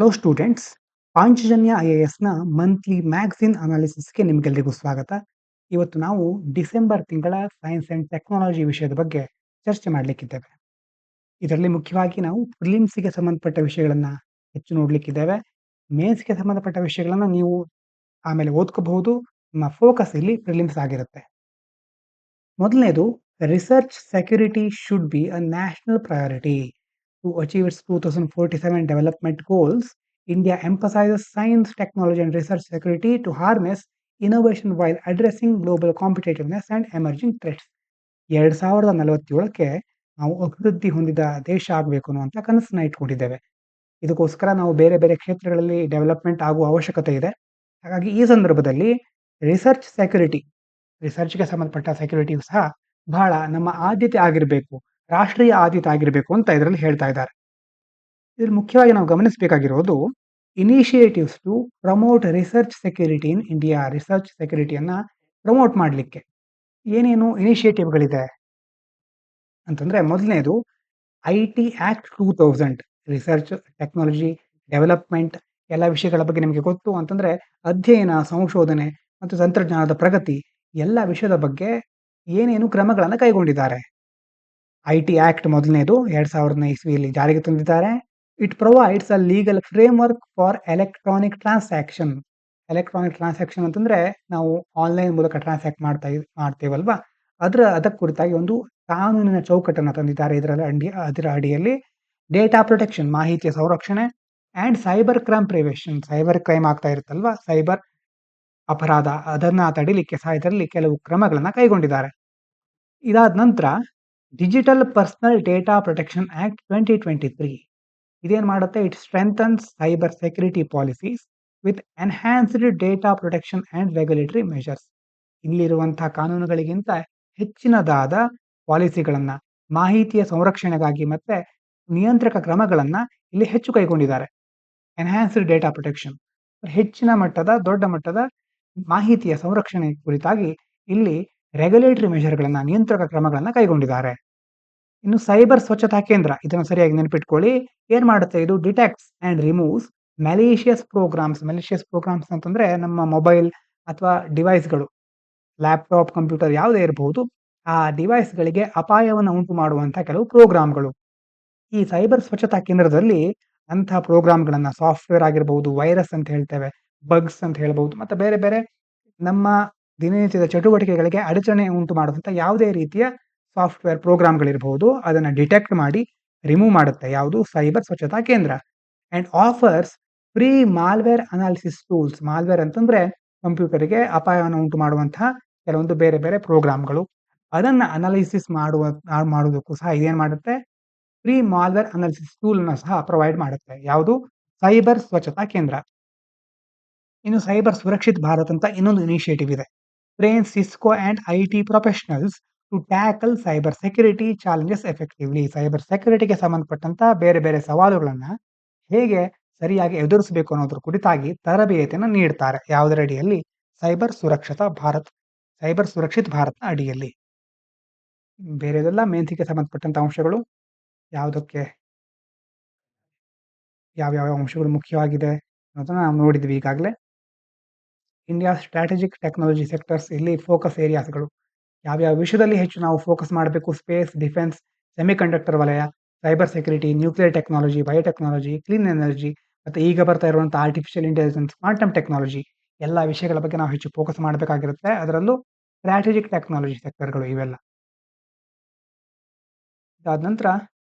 Hello students, Panchajanya ಐಎಎಸ್‌ನ monthly magazine ಅನಾಲಿಸಿಸ್‌ಗೆ ನಿಮಗೆಲ್ಲರಿಗೂ ಸ್ವಾಗತ. ಇವತ್ತು ನಾವು ಡಿಸೆಂಬರ್ ತಿಂಗಳ ಸೈನ್ಸ್ ಅಂಡ್ ಟೆಕ್ನಾಲಜಿ ವಿಷಯದ ಬಗ್ಗೆ ಚರ್ಚೆ ಮಾಡಲಿಕ್ಕಿದ್ದೇವೆ. ಇದರಲ್ಲಿ ಮುಖ್ಯವಾಗಿ ನಾವು ಪ್ರಿಲಿಮ್ಸ್‌ಗೆ ಸಂಬಂಧಪಟ್ಟ ವಿಷಯಗಳನ್ನ ಹೆಚ್ಚು ನೋಡಲಿಕ್ಕಿದ್ದೇವೆ. ಮೇನ್ಸ್‌ಗೆ ಸಂಬಂಧಪಟ್ಟ ವಿಷಯಗಳನ್ನ ನೀವು ಆಮೇಲೆ ಓದ್ಕೋಬಹುದು. ನಿಮ್ಮ ಫೋಕಸ್ ಇಲ್ಲಿ ಪ್ರಿಲಿಮ್ಸ್ ಆಗಿರುತ್ತೆ. ಮೊದಲನೇದು, research security should be a national priority. To achieve its 2047 development goals, India emphasizes science, technology, and research security to harness innovation while addressing global competitiveness and emerging threats. 2047ಕ್ಕೆ ನಾವು ಅಭಿವೃದ್ಧಿ ಹೊಂದಿದ ದೇಶ ಆಗಬೇಕು ಅನ್ನುವಂಥ ಕನಸನ್ನ ಇಟ್ಕೊಂಡಿದ್ದೇವೆ. ಇದಕ್ಕೋಸ್ಕರ ನಾವು ಬೇರೆ ಬೇರೆ ಕ್ಷೇತ್ರಗಳಲ್ಲಿ ಡೆವಲಪ್ಮೆಂಟ್ ಆಗುವ ಅವಶ್ಯಕತೆ ಇದೆ. ಹಾಗಾಗಿ ಈ ಸಂದರ್ಭದಲ್ಲಿ ರಿಸರ್ಚ್ ಸೆಕ್ಯೂರಿಟಿ, ರಿಸರ್ಚ್‌ಗೆ ಸಂಬಂಧಪಟ್ಟ ಸೆಕ್ಯೂರಿಟಿಯು ಸಹ ಬಹಳ ನಮ್ಮ ಆದ್ಯತೆ ಆಗಿರಬೇಕು, ರಾಷ್ಟ್ರೀಯ ಆದ್ಯತೆ ಆಗಿರಬೇಕು ಅಂತ ಇದರಲ್ಲಿ ಹೇಳ್ತಾ ಇದ್ದಾರೆ. ಇದ್ರಲ್ಲಿ ಮುಖ್ಯವಾಗಿ ನಾವು ಗಮನಿಸಬೇಕಾಗಿರೋದು initiatives to promote research security in India. Research ಸೆಕ್ಯೂರಿಟಿಯನ್ನ ಪ್ರಮೋಟ್ ಮಾಡಲಿಕ್ಕೆ ಏನೇನು ಇನಿಷಿಯೇಟಿವ್ಗಳಿದೆ ಅಂತಂದ್ರೆ, ಮೊದಲನೇದು IT act 2000. Research, technology, development ಎಲ್ಲ ವಿಷಯಗಳ ಬಗ್ಗೆ ನಿಮಗೆ ಗೊತ್ತು ಅಂತಂದ್ರೆ, ಅಧ್ಯಯನ, ಸಂಶೋಧನೆ ಮತ್ತು ತಂತ್ರಜ್ಞಾನದ ಪ್ರಗತಿ ಎಲ್ಲ ವಿಷಯದ ಬಗ್ಗೆ ಏನೇನು ಕ್ರಮಗಳನ್ನು ಕೈಗೊಂಡಿದ್ದಾರೆ. ಐಟಿ ಆಕ್ಟ್ ಮೊದಲನೇದು 2000ನೇ ಇಸ್ವಿಯಲ್ಲಿ ಜಾರಿಗೆ ತಂದಿದ್ದಾರೆ. It provides a legal framework for electronic transaction. Electronic transaction ಅಂತಂದ್ರೆ ನಾವು ಆನ್ಲೈನ್ ಮೂಲಕ ಟ್ರಾನ್ಸಾಕ್ಟ್ ಮಾಡ್ತೇವಲ್ವಾ, ಅದಕ್ಕೆ ಕುರಿತಾಗಿ ಒಂದು ಕಾನೂನಿನ ಚೌಕಟ್ಟನ್ನು ತಂದಿದ್ದಾರೆ. ಅದರ ಅಡಿಯಲ್ಲಿ ಡೇಟಾ ಪ್ರೊಟೆಕ್ಷನ್, ಮಾಹಿತಿಯ ಸಂರಕ್ಷಣೆ, and cyber crime prevention. Cyber crime ಆಗ್ತಾ ಇರುತ್ತಲ್ವಾ, ಸೈಬರ್ ಅಪರಾಧ, ಅದನ್ನ ತಡಿಲಿಕ್ಕೆ ಸಹ ಇದರಲ್ಲಿ ಕೆಲವು ಕ್ರಮಗಳನ್ನ ಕೈಗೊಂಡಿದ್ದಾರೆ. ಇದಾದ ನಂತರ digital personal data protection act 2023 ಇದೇನ್ ಮಾಡುತ್ತೆ? It strengthens cyber security policies with enhanced data protection and regulatory measures. ಇಲ್ಲಿರುವಂತಹ ಕಾನೂನುಗಳಿಗಿಂತ ಹೆಚ್ಚಿನದಾದ ಪಾಲಿಸಿಗಳನ್ನ, ಮಾಹಿತಿಯ ಸಂರಕ್ಷಣೆಗಾಗಿ ಮತ್ತೆ ನಿಯಂತ್ರಕ ಕ್ರಮಗಳನ್ನ ಇಲ್ಲಿ ಹೆಚ್ಚು ಕೈಗೊಂಡಿದ್ದಾರೆ. ಎನ್ಹಾನ್ಸ್ಡ್ ಡೇಟಾ ಪ್ರೊಟೆಕ್ಷನ್, ಹೆಚ್ಚಿನ ಮಟ್ಟದ, ದೊಡ್ಡ ಮಟ್ಟದ ಮಾಹಿತಿಯ ಸಂರಕ್ಷಣೆ ಕುರಿತಾಗಿ ಇಲ್ಲಿ ರೆಗ್ಯುಲೇಟರಿ ಮೆಷರ್ಗಳನ್ನ, ನಿಯಂತ್ರಕ ಕ್ರಮಗಳನ್ನ ಕೈಗೊಂಡಿದ್ದಾರೆ. ಇನ್ನು ಸೈಬರ್ ಸ್ವಚ್ಛತಾ ಕೇಂದ್ರ, ಇದನ್ನು ಸರಿಯಾಗಿ ನೆನಪಿಟ್ಕೊಳ್ಳಿ. ಏನ್ ಮಾಡುತ್ತೆ ಇದು? ಡಿಟೆಕ್ಟ್ಸ್ and removes malicious programmes. Malicious programmes ಅಂತಂದ್ರೆ ನಮ್ಮ ಮೊಬೈಲ್ ಅಥವಾ ಡಿವೈಸ್ಗಳು, ಲ್ಯಾಪ್ಟಾಪ್, ಕಂಪ್ಯೂಟರ್ ಯಾವುದೇ ಇರಬಹುದು, ಆ ಡಿವೈಸ್ಗಳಿಗೆ ಅಪಾಯವನ್ನು ಉಂಟು ಮಾಡುವಂತಹ ಕೆಲವು ಪ್ರೋಗ್ರಾಮ್ಗಳು. ಈ ಸೈಬರ್ ಸ್ವಚ್ಛತಾ ಕೇಂದ್ರದಲ್ಲಿ ಅಂತಹ ಪ್ರೋಗ್ರಾಮ್ಗಳನ್ನ, ಸಾಫ್ಟ್ವೇರ್ ಆಗಿರಬಹುದು, ವೈರಸ್ ಅಂತ ಹೇಳ್ತೇವೆ, ಬಗ್ಸ್ ಅಂತ ಹೇಳ್ಬಹುದು, ಮತ್ತೆ ಬೇರೆ ಬೇರೆ ನಮ್ಮ ದಿನನಿತ್ಯದ ಚಟುವಟಿಕೆಗಳಿಗೆ ಅಡಚಣೆ ಉಂಟು ಮಾಡುವಂತ ಯಾವುದೇ ರೀತಿಯ ಸಾಫ್ಟ್ವೇರ್ ಪ್ರೋಗ್ರಾಮ್ಗಳಿರಬಹುದು, ಅದನ್ನ ಡಿಟೆಕ್ಟ್ ಮಾಡಿ ರಿಮೂವ್ ಮಾಡುತ್ತೆ ಯಾವುದು? ಸೈಬರ್ ಸ್ವಚ್ಛತಾ ಕೇಂದ್ರ. And offers free malware analysis tools. Malware ಅಂತಂದ್ರೆ ಕಂಪ್ಯೂಟರ್ಗೆ ಅಪಾಯವನ್ನು ಉಂಟು ಮಾಡುವಂತಹ ಕೆಲವೊಂದು ಬೇರೆ ಬೇರೆ ಪ್ರೋಗ್ರಾಮ್ಗಳು, ಅದನ್ನ ಅನಾಲಿಸಿಸ್ ಮಾಡುವುದಕ್ಕೂ ಸಹ ಇದೇನ್ ಮಾಡುತ್ತೆ? ಫ್ರೀ ಮಾಲ್ವೇರ್ ಅನಾಲಿಸಿಸ್ ಟೂಲ್ ನ ಸಹ ಪ್ರೊವೈಡ್ ಮಾಡುತ್ತೆ. ಯಾವುದು? ಸೈಬರ್ ಸ್ವಚ್ಛತಾ ಕೇಂದ್ರ. ಇನ್ನು ಸೈಬರ್ ಸುರಕ್ಷಿತ್ ಭಾರತ್ ಅಂತ ಇನ್ನೊಂದು ಇನಿಷಿಯೇಟಿವ್ ಇದೆ. Train Cisco and IT professionals to tackle cyber security challenges effectively. Cyber ಸೆಕ್ಯೂರಿಟಿಗೆ ಸಂಬಂಧಪಟ್ಟಂತ ಬೇರೆ ಬೇರೆ ಸವಾಲುಗಳನ್ನ ಹೇಗೆ ಸರಿಯಾಗಿ ಎದುರಿಸಬೇಕು ಅನ್ನೋದ್ರ ಕುರಿತಾಗಿ ತರಬೇತಿಯನ್ನು ನೀಡ್ತಾರೆ. ಯಾವುದರ ಅಡಿಯಲ್ಲಿ? ಸೈಬರ್ ಸುರಕ್ಷಿತ್ ಭಾರತ್ನ ಅಡಿಯಲ್ಲಿ. ಬೇರೆದೆಲ್ಲ ಮೇನ್ಸಿಗೆ ಸಂಬಂಧಪಟ್ಟಂತ ಅಂಶಗಳು. ಯಾವುದಕ್ಕೆ ಯಾವ್ಯಾವ ಅಂಶಗಳು ಮುಖ್ಯವಾಗಿದೆ ಅನ್ನೋದನ್ನ ನಾವು ನೋಡಿದ್ವಿ ಈಗಾಗಲೇ. ಇಂಡಿಯಾ ಸ್ಟ್ರಾಟಜಿಕ್ ಟೆಕ್ನಾಲಜಿ ಸೆಕ್ಟರ್ಸ್, ಇಲ್ಲಿ ಫೋಕಸ್ ಏರಿಯಾಸ್ಗಳು ಯಾವ್ಯಾವ ವಿಷಯದಲ್ಲಿ ಹೆಚ್ಚು ನಾವು ಫೋಕಸ್ ಮಾಡಬೇಕು? ಸ್ಪೇಸ್, ಡಿಫೆನ್ಸ್, ಸೆಮಿಕಂಡಕ್ಟರ್ ವಲಯ, cyber security, nuclear technology, biotechnology, clean energy, ಮತ್ತೆ ಈಗ ಬರ್ತಾ ಇರುವಂತಹ ಆರ್ಟಿಫಿಷಿಯಲ್ ಇಂಟೆಲಿಜೆನ್ಸ್, ಕ್ವಾಂಟಮ್ ಟೆಕ್ನಾಲಜಿ ಎಲ್ಲ ವಿಷಯಗಳ ಬಗ್ಗೆ ನಾವು ಹೆಚ್ಚು ಫೋಕಸ್ ಮಾಡಬೇಕಾಗಿರುತ್ತೆ. ಅದರಲ್ಲೂ ಸ್ಟ್ರಾಟಜಿಕ್ ಟೆಕ್ನಾಲಜಿ ಸೆಕ್ಟರ್ಗಳು ಇವೆಲ್ಲ. ಅದಾದ ನಂತರ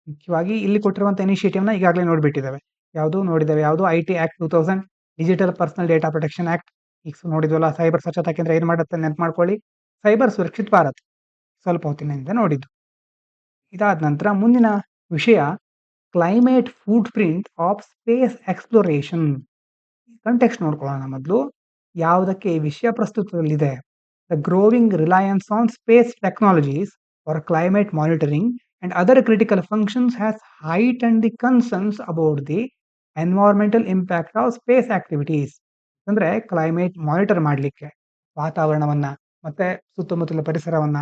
ಮುಖ್ಯವಾಗಿ ಇಲ್ಲಿ ಕೊಟ್ಟಿರುವಂತಹ ಇನಿಷಿಯೇಟಿವ್ನ ಈಗಾಗಲೇ ನೋಡಿಬಿಟ್ಟಿದ್ದೇವೆ. ಯಾವುದು? IT act 2000, digital personal data protection act ಈಗ ನೋಡಿದ್ವಲ್ಲ. ಸೈಬರ್ ಸ್ವಚ್ಛತಾ ಕೇಂದ್ರ ಏನ್ ಮಾಡುತ್ತೆ ನೆನಪು ಮಾಡ್ಕೊಳ್ಳಿ. ಸೈಬರ್ ಸುರಕ್ಷಿತ್ ಭಾರತ್ ಸ್ವಲ್ಪ ಹೊತ್ತಿನಿಂದ ನೋಡಿದ್ದು. ಇದಾದ ನಂತರ ಮುಂದಿನ ವಿಷಯ climate footprint of space exploration. Context ನೋಡ್ಕೊಳ್ಳೋಣ ಮೊದಲು. ಯಾವುದಕ್ಕೆ ಈ ವಿಷಯ ಪ್ರಸ್ತುತದಲ್ಲಿದೆ? The growing reliance on space technologies for climate monitoring and other critical functions has heightened the concerns about the environmental impact of space activities. ಅಂದ್ರೆ climate monitor ಮಾಡಲಿಕ್ಕೆ, ವಾತಾವರಣವನ್ನ ಮತ್ತೆ ಸುತ್ತಮುತ್ತಲ ಪರಿಸರವನ್ನ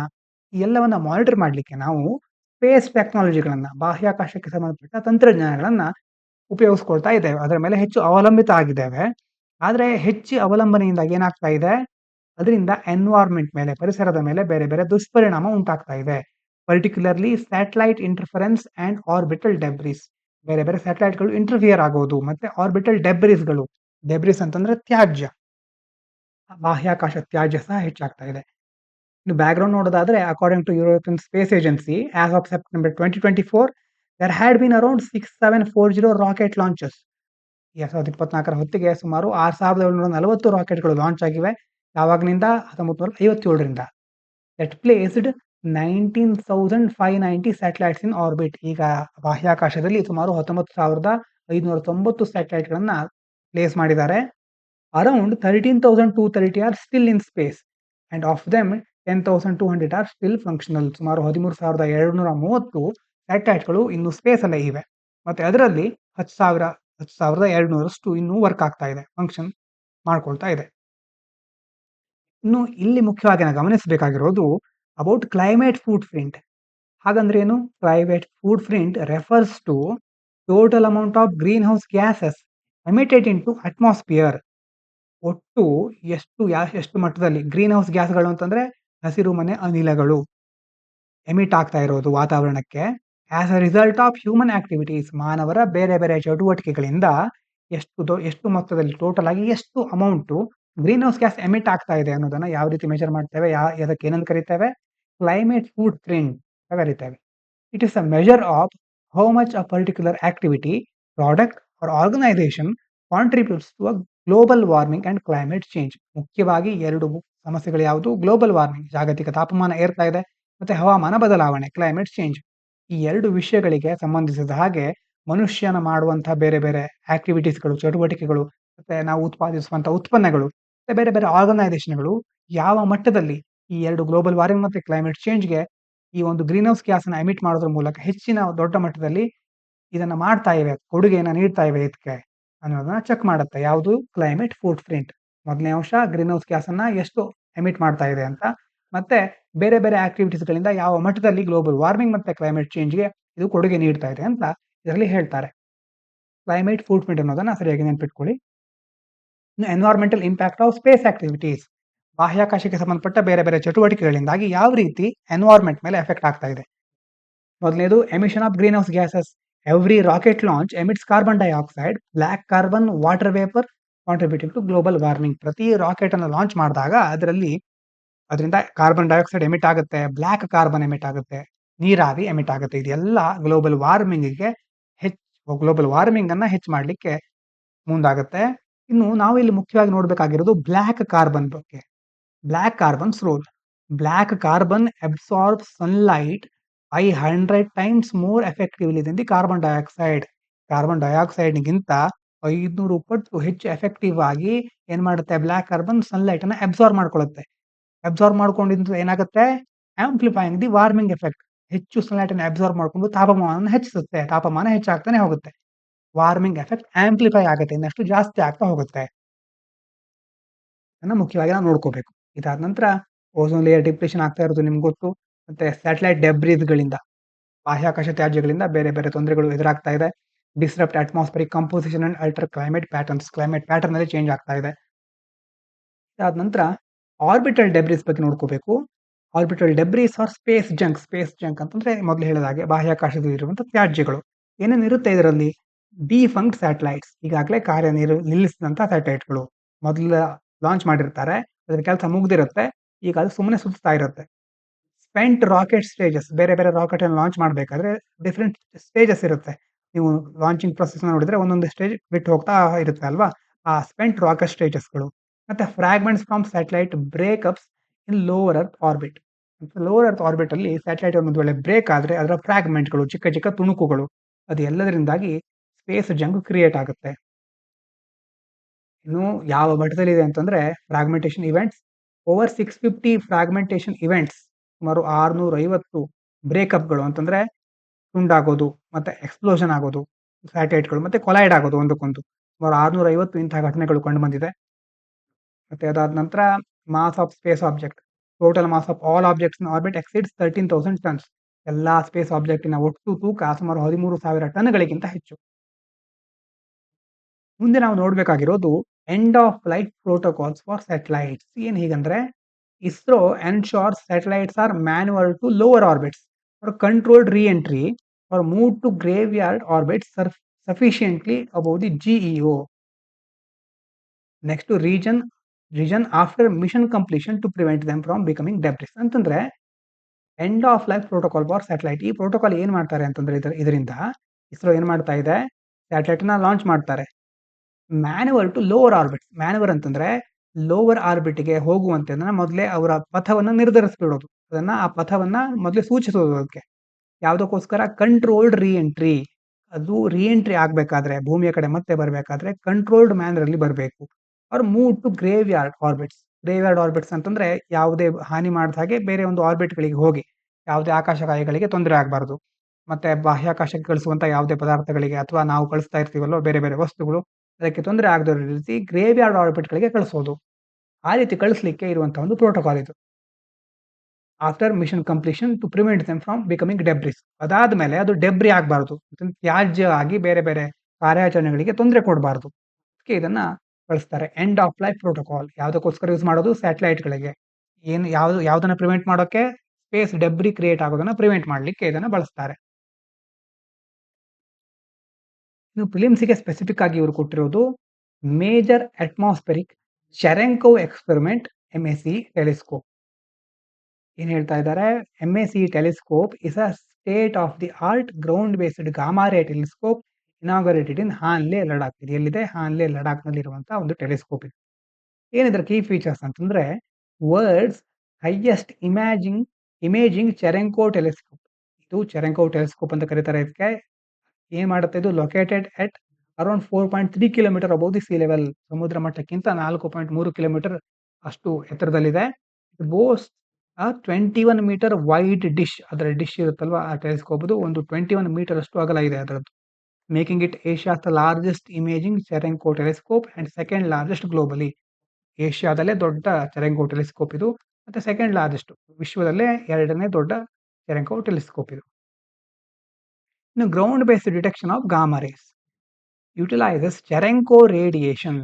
ಈ ಎಲ್ಲವನ್ನ ಮಾನಿಟರ್ ಮಾಡಲಿಕ್ಕೆ ನಾವು ಸ್ಪೇಸ್ ಟೆಕ್ನಾಲಜಿಗಳನ್ನ, ಬಾಹ್ಯಾಕಾಶಕ್ಕೆ ಸಂಬಂಧಪಟ್ಟ ತಂತ್ರಜ್ಞಾನಗಳನ್ನ ಉಪಯೋಗಿಸ್ಕೊಳ್ತಾ ಇದ್ದೇವೆ. ಅದರ ಮೇಲೆ ಹೆಚ್ಚು ಅವಲಂಬಿತ ಆಗಿದ್ದೇವೆ. ಆದ್ರೆ ಹೆಚ್ಚು ಅವಲಂಬನೆಯಿಂದಾಗಿ ಏನಾಗ್ತಾ ಇದೆ? ಅದರಿಂದ ಎನ್ವೈರ್ನ್ಮೆಂಟ್ ಮೇಲೆ, ಪರಿಸರದ ಮೇಲೆ ಬೇರೆ ಬೇರೆ ದುಷ್ಪರಿಣಾಮ ಉಂಟಾಗ್ತಾ ಇದೆ. Particularly satellite interference and orbital debris. ಬೇರೆ ಬೇರೆ ಸ್ಯಾಟಲೈಟ್‌ಗಳು ಇಂಟರ್ಫಿಯರ್ ಆಗೋದು ಮತ್ತೆ ಆರ್ಬಿಟಲ್ ಡೆಬ್ರಿಸ್‌ಗಳು. ಡೆಬ್ರಿಸ್ ಅಂತಂದ್ರೆ ತ್ಯಾಜ್ಯ. ಬಾಹ್ಯಾಕಾಶ ತ್ಯಾಜ್ಯ ಸಹ ಹೆಚ್ಚಾಗ್ತಾ ಇದೆ. ಇನ್ನು ಬ್ಯಾಕ್‌ಗ್ರೌಂಡ್ ನೋಡೋದಾದ್ರೆ according to European Space Agency as of September 2024 there had been around 6740 rocket launches. 2024ರ ಹೊತ್ತಿಗೆ ಸುಮಾರು 6740 ರಾಕೆಟ್‌ಗಳು ಲಾಂಚ್ ಆಗಿವೆ. ಯಾವಾಗ್ನಿಂದ? 1957ರಿಂದ. That placed 19,590 satellites in orbit. ಈಗ ಬಾಹ್ಯಾಕಾಶದಲ್ಲಿ ಸುಮಾರು 19,590 ಸ್ಯಾಟಲೈಟ್‌ಗಳನ್ನ ಪ್ಲೇಸ್ ಮಾಡಿದ್ದಾರೆ. Around 13,230 are still in space and of them 10,200 are still functional. ಸುಮಾರು 13,230 ಸ್ಯಾಟಲೈಟ್‌ಗಳು ಇನ್ನು ಸ್ಪೇಸ್ ಅಲ್ಲೇ ಇವೆ. ಮತ್ತೆ ಅದರಲ್ಲಿ 10,200ರಷ್ಟು ಇನ್ನೂ ವರ್ಕ್ ಆಗ್ತಾ ಇದೆ, ಫಂಕ್ಷನ್ ಮಾಡ್ಕೊಳ್ತಾ ಇದೆ. ಇನ್ನು ಇಲ್ಲಿ ಮುಖ್ಯವಾಗಿ ನಾವು ಗಮನಿಸಬೇಕಾಗಿರೋದು ಅಬೌಟ್ ಕ್ಲೈಮೇಟ್ ಫುಟ್ ಪ್ರಿಂಟ್. ಹಾಗಂದ್ರೆ ಏನು? Climate footprint refers to total amount of greenhouse gases emitted into atmosphere. ಒಟ್ಟು ಎಷ್ಟು ಮಟ್ಟದಲ್ಲಿ ಗ್ರೀನ್ ಹೌಸ್ ಗ್ಯಾಸ್‌ಗಳು ಅಂತಂದ್ರೆ ಹಸಿರು ಮನೆ ಅನಿಲಗಳು ಎಮಿಟ್ ಆಗ್ತಾ ಇರೋದು ವಾತಾವರಣಕ್ಕೆ as a result of human activities. ಮಾನವರ ಬೇರೆ ಬೇರೆ ಚಟುವಟಿಕೆಗಳಿಂದ ಎಷ್ಟು ಮೊತ್ತದಲ್ಲಿ ಟೋಟಲ್ ಆಗಿ ಎಷ್ಟು amount green house gas emit ಆಗ್ತಾ ಇದೆ ಅನ್ನೋದನ್ನ ಯಾವ ರೀತಿ ಮೆಜರ್ ಮಾಡ್ತೇವೆ, ಅದಕ್ಕೆ ಏನಂತ ಕರಿತೇವೆ? ಕ್ಲೈಮೇಟ್ ಫುಟ್ ಪ್ರಿಂಟ್ ಅಂತ ಕರಿತೇವೆ. It is a measure of how much a particular activity, product or organization contributes to a global warming and climate change. ಮುಖ್ಯವಾಗಿ ಎರಡು ಸಮಸ್ಯೆಗಳು ಯಾವುದು? ಗ್ಲೋಬಲ್ ವಾರ್ಮಿಂಗ್, ಜಾಗತಿಕ ತಾಪಮಾನ ಏರ್ತಾ ಇದೆ, ಮತ್ತೆ ಹವಾಮಾನ ಬದಲಾವಣೆ, ಕ್ಲೈಮೇಟ್ ಚೇಂಜ್. ಈ ಎರಡು ವಿಷಯಗಳಿಗೆ ಸಂಬಂಧಿಸಿದ ಹಾಗೆ ಮನುಷ್ಯನ ಮಾಡುವಂತಹ ಬೇರೆ ಬೇರೆ ಆಕ್ಟಿವಿಟೀಸ್‌ಗಳು, ಚಟುವಟಿಕೆಗಳು, ಮತ್ತೆ ನಾವು ಉತ್ಪಾದಿಸುವಂತಹ ಉತ್ಪನ್ನಗಳು, ಮತ್ತೆ ಬೇರೆ ಬೇರೆ ಆರ್ಗನೈಸೇಷನ್‌ಗಳು ಯಾವ ಮಟ್ಟದಲ್ಲಿ ಈ ಎರಡು ಗ್ಲೋಬಲ್ ವಾರ್ಮಿಂಗ್ ಮತ್ತೆ ಕ್ಲೈಮೇಟ್ ಚೇಂಜ್‌ಗೆ ಈ ಒಂದು ಗ್ರೀನ್ ಹೌಸ್ ಗ್ಯಾಸನ್ನ ಎಮಿಟ್ ಮಾಡೋದ್ರ ಮೂಲಕ ಹೆಚ್ಚಿನ ದೊಡ್ಡ ಮಟ್ಟದಲ್ಲಿ ಇದನ್ನ ಮಾಡ್ತಾ ಇವೆ, ಕೊಡುಗೆಯನ್ನ ನೀಡ್ತಾ ಇವೆ ಇದಕ್ಕೆ ಅನ್ನೋದನ್ನ ಚೆಕ್ ಮಾಡುತ್ತೆ. ಯಾವುದು? Climate foot print. ಮೊದಲನೇ ಅಂಶ ಗ್ರೀನ್ ಹೌಸ್ ಗ್ಯಾಸನ್ನ ಎಷ್ಟು ಎಮಿಟ್ ಮಾಡ್ತಾ ಇದೆ ಅಂತ, ಮತ್ತೆ ಬೇರೆ ಬೇರೆ ಆಕ್ಟಿವಿಟೀಸ್‌ಗಳಿಂದ ಯಾವ ಮಟ್ಟದಲ್ಲಿ ಗ್ಲೋಬಲ್ ವಾರ್ಮಿಂಗ್ ಮತ್ತೆ ಕ್ಲೈಮೇಟ್ ಚೇಂಜ್‌ಗೆ ಇದು ಕೊಡುಗೆ ನೀಡ್ತಾ ಇದೆ ಅಂತ ಇದರಲ್ಲಿ ಹೇಳ್ತಾರೆ. ಕ್ಲೈಮೇಟ್ ಫುಟ್ ಪ್ರಿಂಟ್ ಅನ್ನೋದನ್ನ ಸರಿಯಾಗಿ ನೆನಪಿಟ್ಕೊಳ್ಳಿ. ಇನ್ನು environmental impact of space activities. ಬಾಹ್ಯಾಕಾಶಕ್ಕೆ ಸಂಬಂಧಪಟ್ಟ ಬೇರೆ ಬೇರೆ ಚಟುವಟಿಕೆಗಳಿಂದಾಗಿ ಯಾವ ರೀತಿ ಎನ್ವೈರ್ಮೆಂಟ್ ಮೇಲೆ ಎಫೆಕ್ಟ್ ಆಗ್ತಾ ಇದೆ. ಮೊದಲನೇದು emission of greenhouse gases. Every rocket launch emits carbon dioxide, black carbon, water vapour contributing to global warming. ಪ್ರತಿ ರಾಕೆಟ್ ಅನ್ನು ಲಾಂಚ್ ಮಾಡಿದಾಗ ಅದರಿಂದ ಕಾರ್ಬನ್ ಡೈಆಕ್ಸೈಡ್ ಎಮಿಟ್ ಆಗುತ್ತೆ, ಬ್ಲಾಕ್ ಕಾರ್ಬನ್ ಎಮಿಟ್ ಆಗುತ್ತೆ, ನೀರಾವಿ ಎಮಿಟ್ ಆಗುತ್ತೆ. ಇದೆಲ್ಲ ಗ್ಲೋಬಲ್ ವಾರ್ಮಿಂಗ್ ಅನ್ನ ಹೆಚ್ಚು ಮಾಡ್ಲಿಕ್ಕೆ ಮುಂದಾಗುತ್ತೆ. ಇನ್ನು ನಾವು ಇಲ್ಲಿ ಮುಖ್ಯವಾಗಿ ನೋಡ್ಬೇಕಾಗಿರೋದು ಬ್ಲಾಕ್ ಕಾರ್ಬನ್ ಬಗ್ಗೆ. Black carbon's role. Black carbon absorb sunlight 500 times more effectively than the carbon dioxide. Carbon ಡೈಆಕ್ಸೈಡ್‌ಗಿಂತ 500 ಪಟ್ಟು ಹೆಚ್ಚು ಎಫೆಕ್ಟಿವ್ ಆಗಿ ಏನ್ ಮಾಡುತ್ತೆ? ಬ್ಲಾಕ್ ಕಾರ್ಬನ್ ಸನ್ಲೈಟ್ ಅನ್ನ ಅಬ್ಸಾರ್ಬ್ ಮಾಡ್ಕೊಳ್ಳುತ್ತೆ. ಅಬ್ಸಾರ್ಬ್ ಮಾಡ್ಕೊಂಡಿದ್ದು ಏನಾಗುತ್ತೆ? Amplifying the warming effect. ಹೆಚ್ಚು ಸನ್ಲೈಟ್ ಅನ್ನು ಅಬ್ಸಾರ್ಬ್ ಮಾಡ್ಕೊಂಡು ತಾಪಮಾನವನ್ನು ಹೆಚ್ಚಿಸುತ್ತೆ. ತಾಪಮಾನ ಹೆಚ್ಚಾಗ್ತಾನೆ ಹೋಗುತ್ತೆ. ವಾರ್ಮಿಂಗ್ ಎಫೆಕ್ಟ್ ಆಂಪ್ಲಿಫೈ ಆಗುತ್ತೆ, ಇನ್ನಷ್ಟು ಜಾಸ್ತಿ ಆಗ್ತಾ ಹೋಗುತ್ತೆ. ಅದನ್ನ ಮುಖ್ಯವಾಗಿ ನಾವು ನೋಡ್ಕೋಬೇಕು. ಇದಾದ ನಂತರ ಓಝೋನ್ ಲೇಯರ್ ಡಿಪ್ಲೇಷನ್ ಆಗ್ತಾ ಇರೋದು ನಿಮ್ಗೆ ಗೊತ್ತು. ಮತ್ತೆ ಸ್ಯಾಟಲೈಟ್ ಡೆಬ್ರಿಸ್‌ಗಳಿಂದ, ಬಾಹ್ಯಾಕಾಶ ತ್ಯಾಜ್ಯಗಳಿಂದ ಬೇರೆ ಬೇರೆ ತೊಂದರೆಗಳು ಎದುರಾಗ್ತಾ ಇದೆ. Disrupt atmospheric composition and alter climate patterns. Climate pattern ಅಲ್ಲಿ ಚೇಂಜ್ ಆಗ್ತಾ ಇದೆ. ಇದಾದ ನಂತರ ಆರ್ಬಿಟಲ್ ಡೆಬ್ರಿಸ್ ಬಗ್ಗೆ ನೋಡ್ಕೋಬೇಕು. Orbital debris or space junk. Space junk ಅಂತಂದ್ರೆ ಮೊದಲು ಹೇಳಿದ ಹಾಗೆ ಬಾಹ್ಯಾಕಾಶದಲ್ಲಿ ಇರುವಂತಹ ತ್ಯಾಜ್ಯಗಳು. ಏನೇನಿರುತ್ತೆ ಇದರಲ್ಲಿ? Defunct satellites. ಈಗಾಗಲೇ ನಿಲ್ಲಿಸಿದಂತಹ ಸ್ಯಾಟಲೈಟ್‌ಗಳು. ಮೊದಲ ಲಾಂಚ್ ಮಾಡಿರ್ತಾರೆ, ಅದ್ರ ಕೆಲಸ ಮುಗ್ದಿರುತ್ತೆ, ಈಗ ಅದು ಸುಮ್ಮನೆ ಸುತ್ತಾ ಇರುತ್ತೆ. Spent rocket stages. ಬೇರೆ ಬೇರೆ ರಾಕೆಟ್ ಅನ್ನು ಲಾಂಚ್ ಮಾಡಬೇಕಾದ್ರೆ ಡಿಫರೆಂಟ್ ಸ್ಟೇಜಸ್ ಇರುತ್ತೆ. ನೀವು ಲಾಂಚಿಂಗ್ ಪ್ರೊಸೆಸ್ ನೋಡಿದ್ರೆ ಒಂದೊಂದು ಸ್ಟೇಜ್ ಬಿಟ್ಟು ಹೋಗ್ತಾ ಇರುತ್ತೆ ಅಲ್ವಾ? ಆ ಸ್ಪೆಂಟ್ ರಾಕೆಟ್ ಸ್ಟೇಜಸ್‌ಗಳು. ಮತ್ತೆ fragments from satellite breakups in lower earth orbit. Lower earth orbit ಅಲ್ಲಿ ಸ್ಯಾಟಲೈಟ್ ಒಂದು ವೇಳೆ ಬ್ರೇಕ್ ಆದ್ರೆ ಅದರ ಫ್ರಾಗ್ಮೆಂಟ್‌ಗಳು, ಚಿಕ್ಕ ಚಿಕ್ಕ ತುಣುಕುಗಳು, ಅದು ಎಲ್ಲದರಿಂದಾಗಿ ಸ್ಪೇಸ್ ಜಂಕ್ ಕ್ರಿಯೇಟ್ ಆಗುತ್ತೆ. ಇನ್ನು ಯಾವ ಮಟ್ಟದಲ್ಲಿದೆ ಅಂತಂದ್ರೆ fragmentation events over 650 fragmentation events. ಸುಮಾರು 650 ಬ್ರೇಕಪ್‌ಗಳು ಅಂತಂದ್ರೆ ತುಂಡಾಗೋದು, ಮತ್ತೆ ಎಕ್ಸ್‌ಪ್ಲೋಷನ್ ಆಗೋದು, ಸ್ಯಾಟಲೈಟ್‌ಗಳು ಮತ್ತೆ ಕೊಲೈಡ್ ಆಗೋದು ಒಂದಕ್ಕೊಂದು. ಸುಮಾರು 650 ಇಂತಹ ಘಟನೆಗಳು ಕಂಡುಬಂದಿದೆ. ಮತ್ತೆ ಅದಾದ ನಂತರ mass of space object. Total mass of all objects in orbit exceeds 13,000 tons. ಎಲ್ಲಾ ಸ್ಪೇಸ್ ಆಬ್ಜೆಕ್ಟಿನ ಒಟ್ಟು ತೂಕ ಸುಮಾರು 13,000 ಟನ್‌ಗಳಿಗಿಂತ ಹೆಚ್ಚು. ಮುಂದೆ ನಾವು ನೋಡ್ಬೇಕಾಗಿರೋದು end of life protocols for satellites. ಏನ್ ಹೀಗಂದ್ರೆ ISRO ensures satellites are manual to lower orbits for controlled re-entry or move to graveyard orbit sufficiently above the GEO. Next to region after mission completion to prevent them from becoming debris. ಅಂತಂದ್ರೆ end of life protocol for satellite. ಈ protocol ಏನ್ ಮಾಡ್ತಾರೆ ಅಂತಂದ್ರೆ ಇದರಿಂದ ಇಸ್ರೋ ಏನ್ ಮಾಡ್ತಾ ಇದೆ, satellite ನ ಲಾಂಚ್ ಮಾಡ್ತಾರೆ. Manual to lower orbit. Manoeuvre ಅಂತಂದ್ರೆ ಲೋವರ್ ಆರ್ಬಿಟ್ ಗೆ ಹೋಗುವಂತೆ ಮೊದಲೇ ಅವರ ಪಥವನ್ನ ನಿರ್ಧರಿಸ್ಬಿಡೋದು. ಅದನ್ನ ಆ ಪಥವನ್ನ ಮೊದಲೇ ಸೂಚಿಸೋದು. ಅದಕ್ಕೆ ಯಾವುದಕ್ಕೋಸ್ಕರ? ಕಂಟ್ರೋಲ್ಡ್ ರೀ-ಎಂಟ್ರಿ. ಅದು ರೀ-ಎಂಟ್ರಿ ಆಗ್ಬೇಕಾದ್ರೆ ಭೂಮಿಯ ಕಡೆ ಮತ್ತೆ ಬರಬೇಕಾದ್ರೆ ಕಂಟ್ರೋಲ್ಡ್ ಮ್ಯಾನರ್ ಅಲ್ಲಿ ಬರಬೇಕು. ಅವ್ರು move to graveyard orbits. Graveyard orbits ಅಂತಂದ್ರೆ ಯಾವುದೇ ಹಾನಿ ಮಾಡದ ಹಾಗೆ ಬೇರೆ ಒಂದು ಆರ್ಬಿಟ್ ಗಳಿಗೆ ಹೋಗಿ ಯಾವುದೇ ಆಕಾಶಕಾಯಗಳಿಗೆ ತೊಂದರೆ ಆಗಬಾರದು. ಮತ್ತೆ ಬಾಹ್ಯಾಕಾಶಕ್ಕೆ ಕಳಿಸುವಂತ ಯಾವುದೇ ಪದಾರ್ಥಗಳಿಗೆ ಅಥವಾ ನಾವು ಕಳಿಸ್ತಾ ಇರ್ತೀವಲ್ಲೋ ಬೇರೆ ಬೇರೆ ವಸ್ತುಗಳು, ಅದಕ್ಕೆ ತೊಂದರೆ ಆಗದ ರೀತಿ ಗ್ರೇವ್ ಯಾರ್ಡ್ ಆರ್ಬಿಟ್ ಗಳಿಗೆ ಕಳಿಸೋದು. ಆ ರೀತಿ ಕಳಿಸ್ಲಿಕ್ಕೆ ಇರುವಂತಹ ಒಂದು ಪ್ರೋಟೋಕಾಲ್ ಇದು. After mission completion to prevent them from becoming debris. ಅದಾದ್ಮೇಲೆ ಅದು ಡೆಬ್ರಿ ಆಗಬಾರದು, ತ್ಯಾಜ್ಯ ಆಗಿ ಬೇರೆ ಬೇರೆ ಕಾರ್ಯಾಚರಣೆಗಳಿಗೆ ತೊಂದರೆ ಕೊಡಬಾರದು. ಅದಕ್ಕೆ ಇದನ್ನ ಬಳಸ್ತಾರೆ. ಎಂಡ್ ಆಫ್ ಲೈಫ್ ಪ್ರೋಟೋಕಾಲ್ ಯಾವ್ದಕ್ಕೋಸ್ಕರ ಯೂಸ್ ಮಾಡೋದು? ಸ್ಯಾಟಲೈಟ್ ಗಳಿಗೆ. ಯಾವ್ದನ್ನ ಪ್ರಿವೆಂಟ್ ಮಾಡೋಕೆ? ಸ್ಪೇಸ್ ಡೆಬ್ರಿ ಕ್ರಿಯೇಟ್ ಆಗೋದನ್ನ ಪ್ರಿವೆಂಟ್ ಮಾಡ್ಲಿಕ್ಕೆ ಇದನ್ನ ಬಳಸ್ತಾರೆ. ಇನ್ನು ಪ್ರಿಲಿಮ್ಸ್ಗೆ ಸ್ಪೆಸಿಫಿಕ್ ಆಗಿ ಇವರು ಕೊಟ್ಟಿರೋದು major atmospheric Cherenkov experiment MAC telescope. ಏನ್ ಹೇಳ್ತಾ ಇದ್ದಾರೆ? MAC telescope is a state of the art ground based gamma ray telescope inaugurated in Hanle Ladakh. ಇದು ಎಲ್ಲಿದೆ? ಹಾನ್ಲೆ ಲಡಾಖ್ ನಲ್ಲಿ ಇರುವಂತಹ ಒಂದು ಟೆಲಿಸ್ಕೋಪ್ ಇದು. ಏನಿದ್ರ ಕೀ ಫೀಚರ್ಸ್ ಅಂತಂದ್ರೆ world's highest imaging Cherenkov telescope. ಇದು ಚೆರೆಂಕೋ ಟೆಲಿಸ್ಕೋಪ್ ಅಂತ ಕರೀತಾರೆ ಇದಕ್ಕೆ. ಏನ್ ಮಾಡುತ್ತೆ? ಇದು located at around 4.3 kilometre above the sea level. ಸಮುದ್ರ ಮಟ್ಟಕ್ಕಿಂತ 4.3 ಕಿಲೋಮೀಟರ್ ಅಷ್ಟು ಎತ್ತರದಲ್ಲಿದೆ. Boast 21 metre wide dish. ಅದರ ಡಿಶ್ ಇರುತ್ತಲ್ವಾ ಆ ಟೆಲಿಸ್ಕೋಪ್, ಒಂದು 21 ಮೀಟರ್ ಅಷ್ಟು ಅಗಲ ಇದೆ ಅದರದ್ದು. Making it Asia's the largest imaging Cherenkov telescope and second largest globally. ಏಷ್ಯಾದಲ್ಲೇ ದೊಡ್ಡ ಚೆರೆಂಕೋ ಟೆಲಿಸ್ಕೋಪ್ ಇದು, ಮತ್ತೆ ಸೆಕೆಂಡ್ ಲಾರ್ಜೆಸ್ಟ್, ವಿಶ್ವದಲ್ಲೇ ಎರಡನೇ ದೊಡ್ಡ ಚೆರೆಂಕೋ ಟೆಲಿಸ್ಕೋಪ್ ಇದು. ಇನ್ನು ground based detection of gamma rays utilises Cherenkov radiation.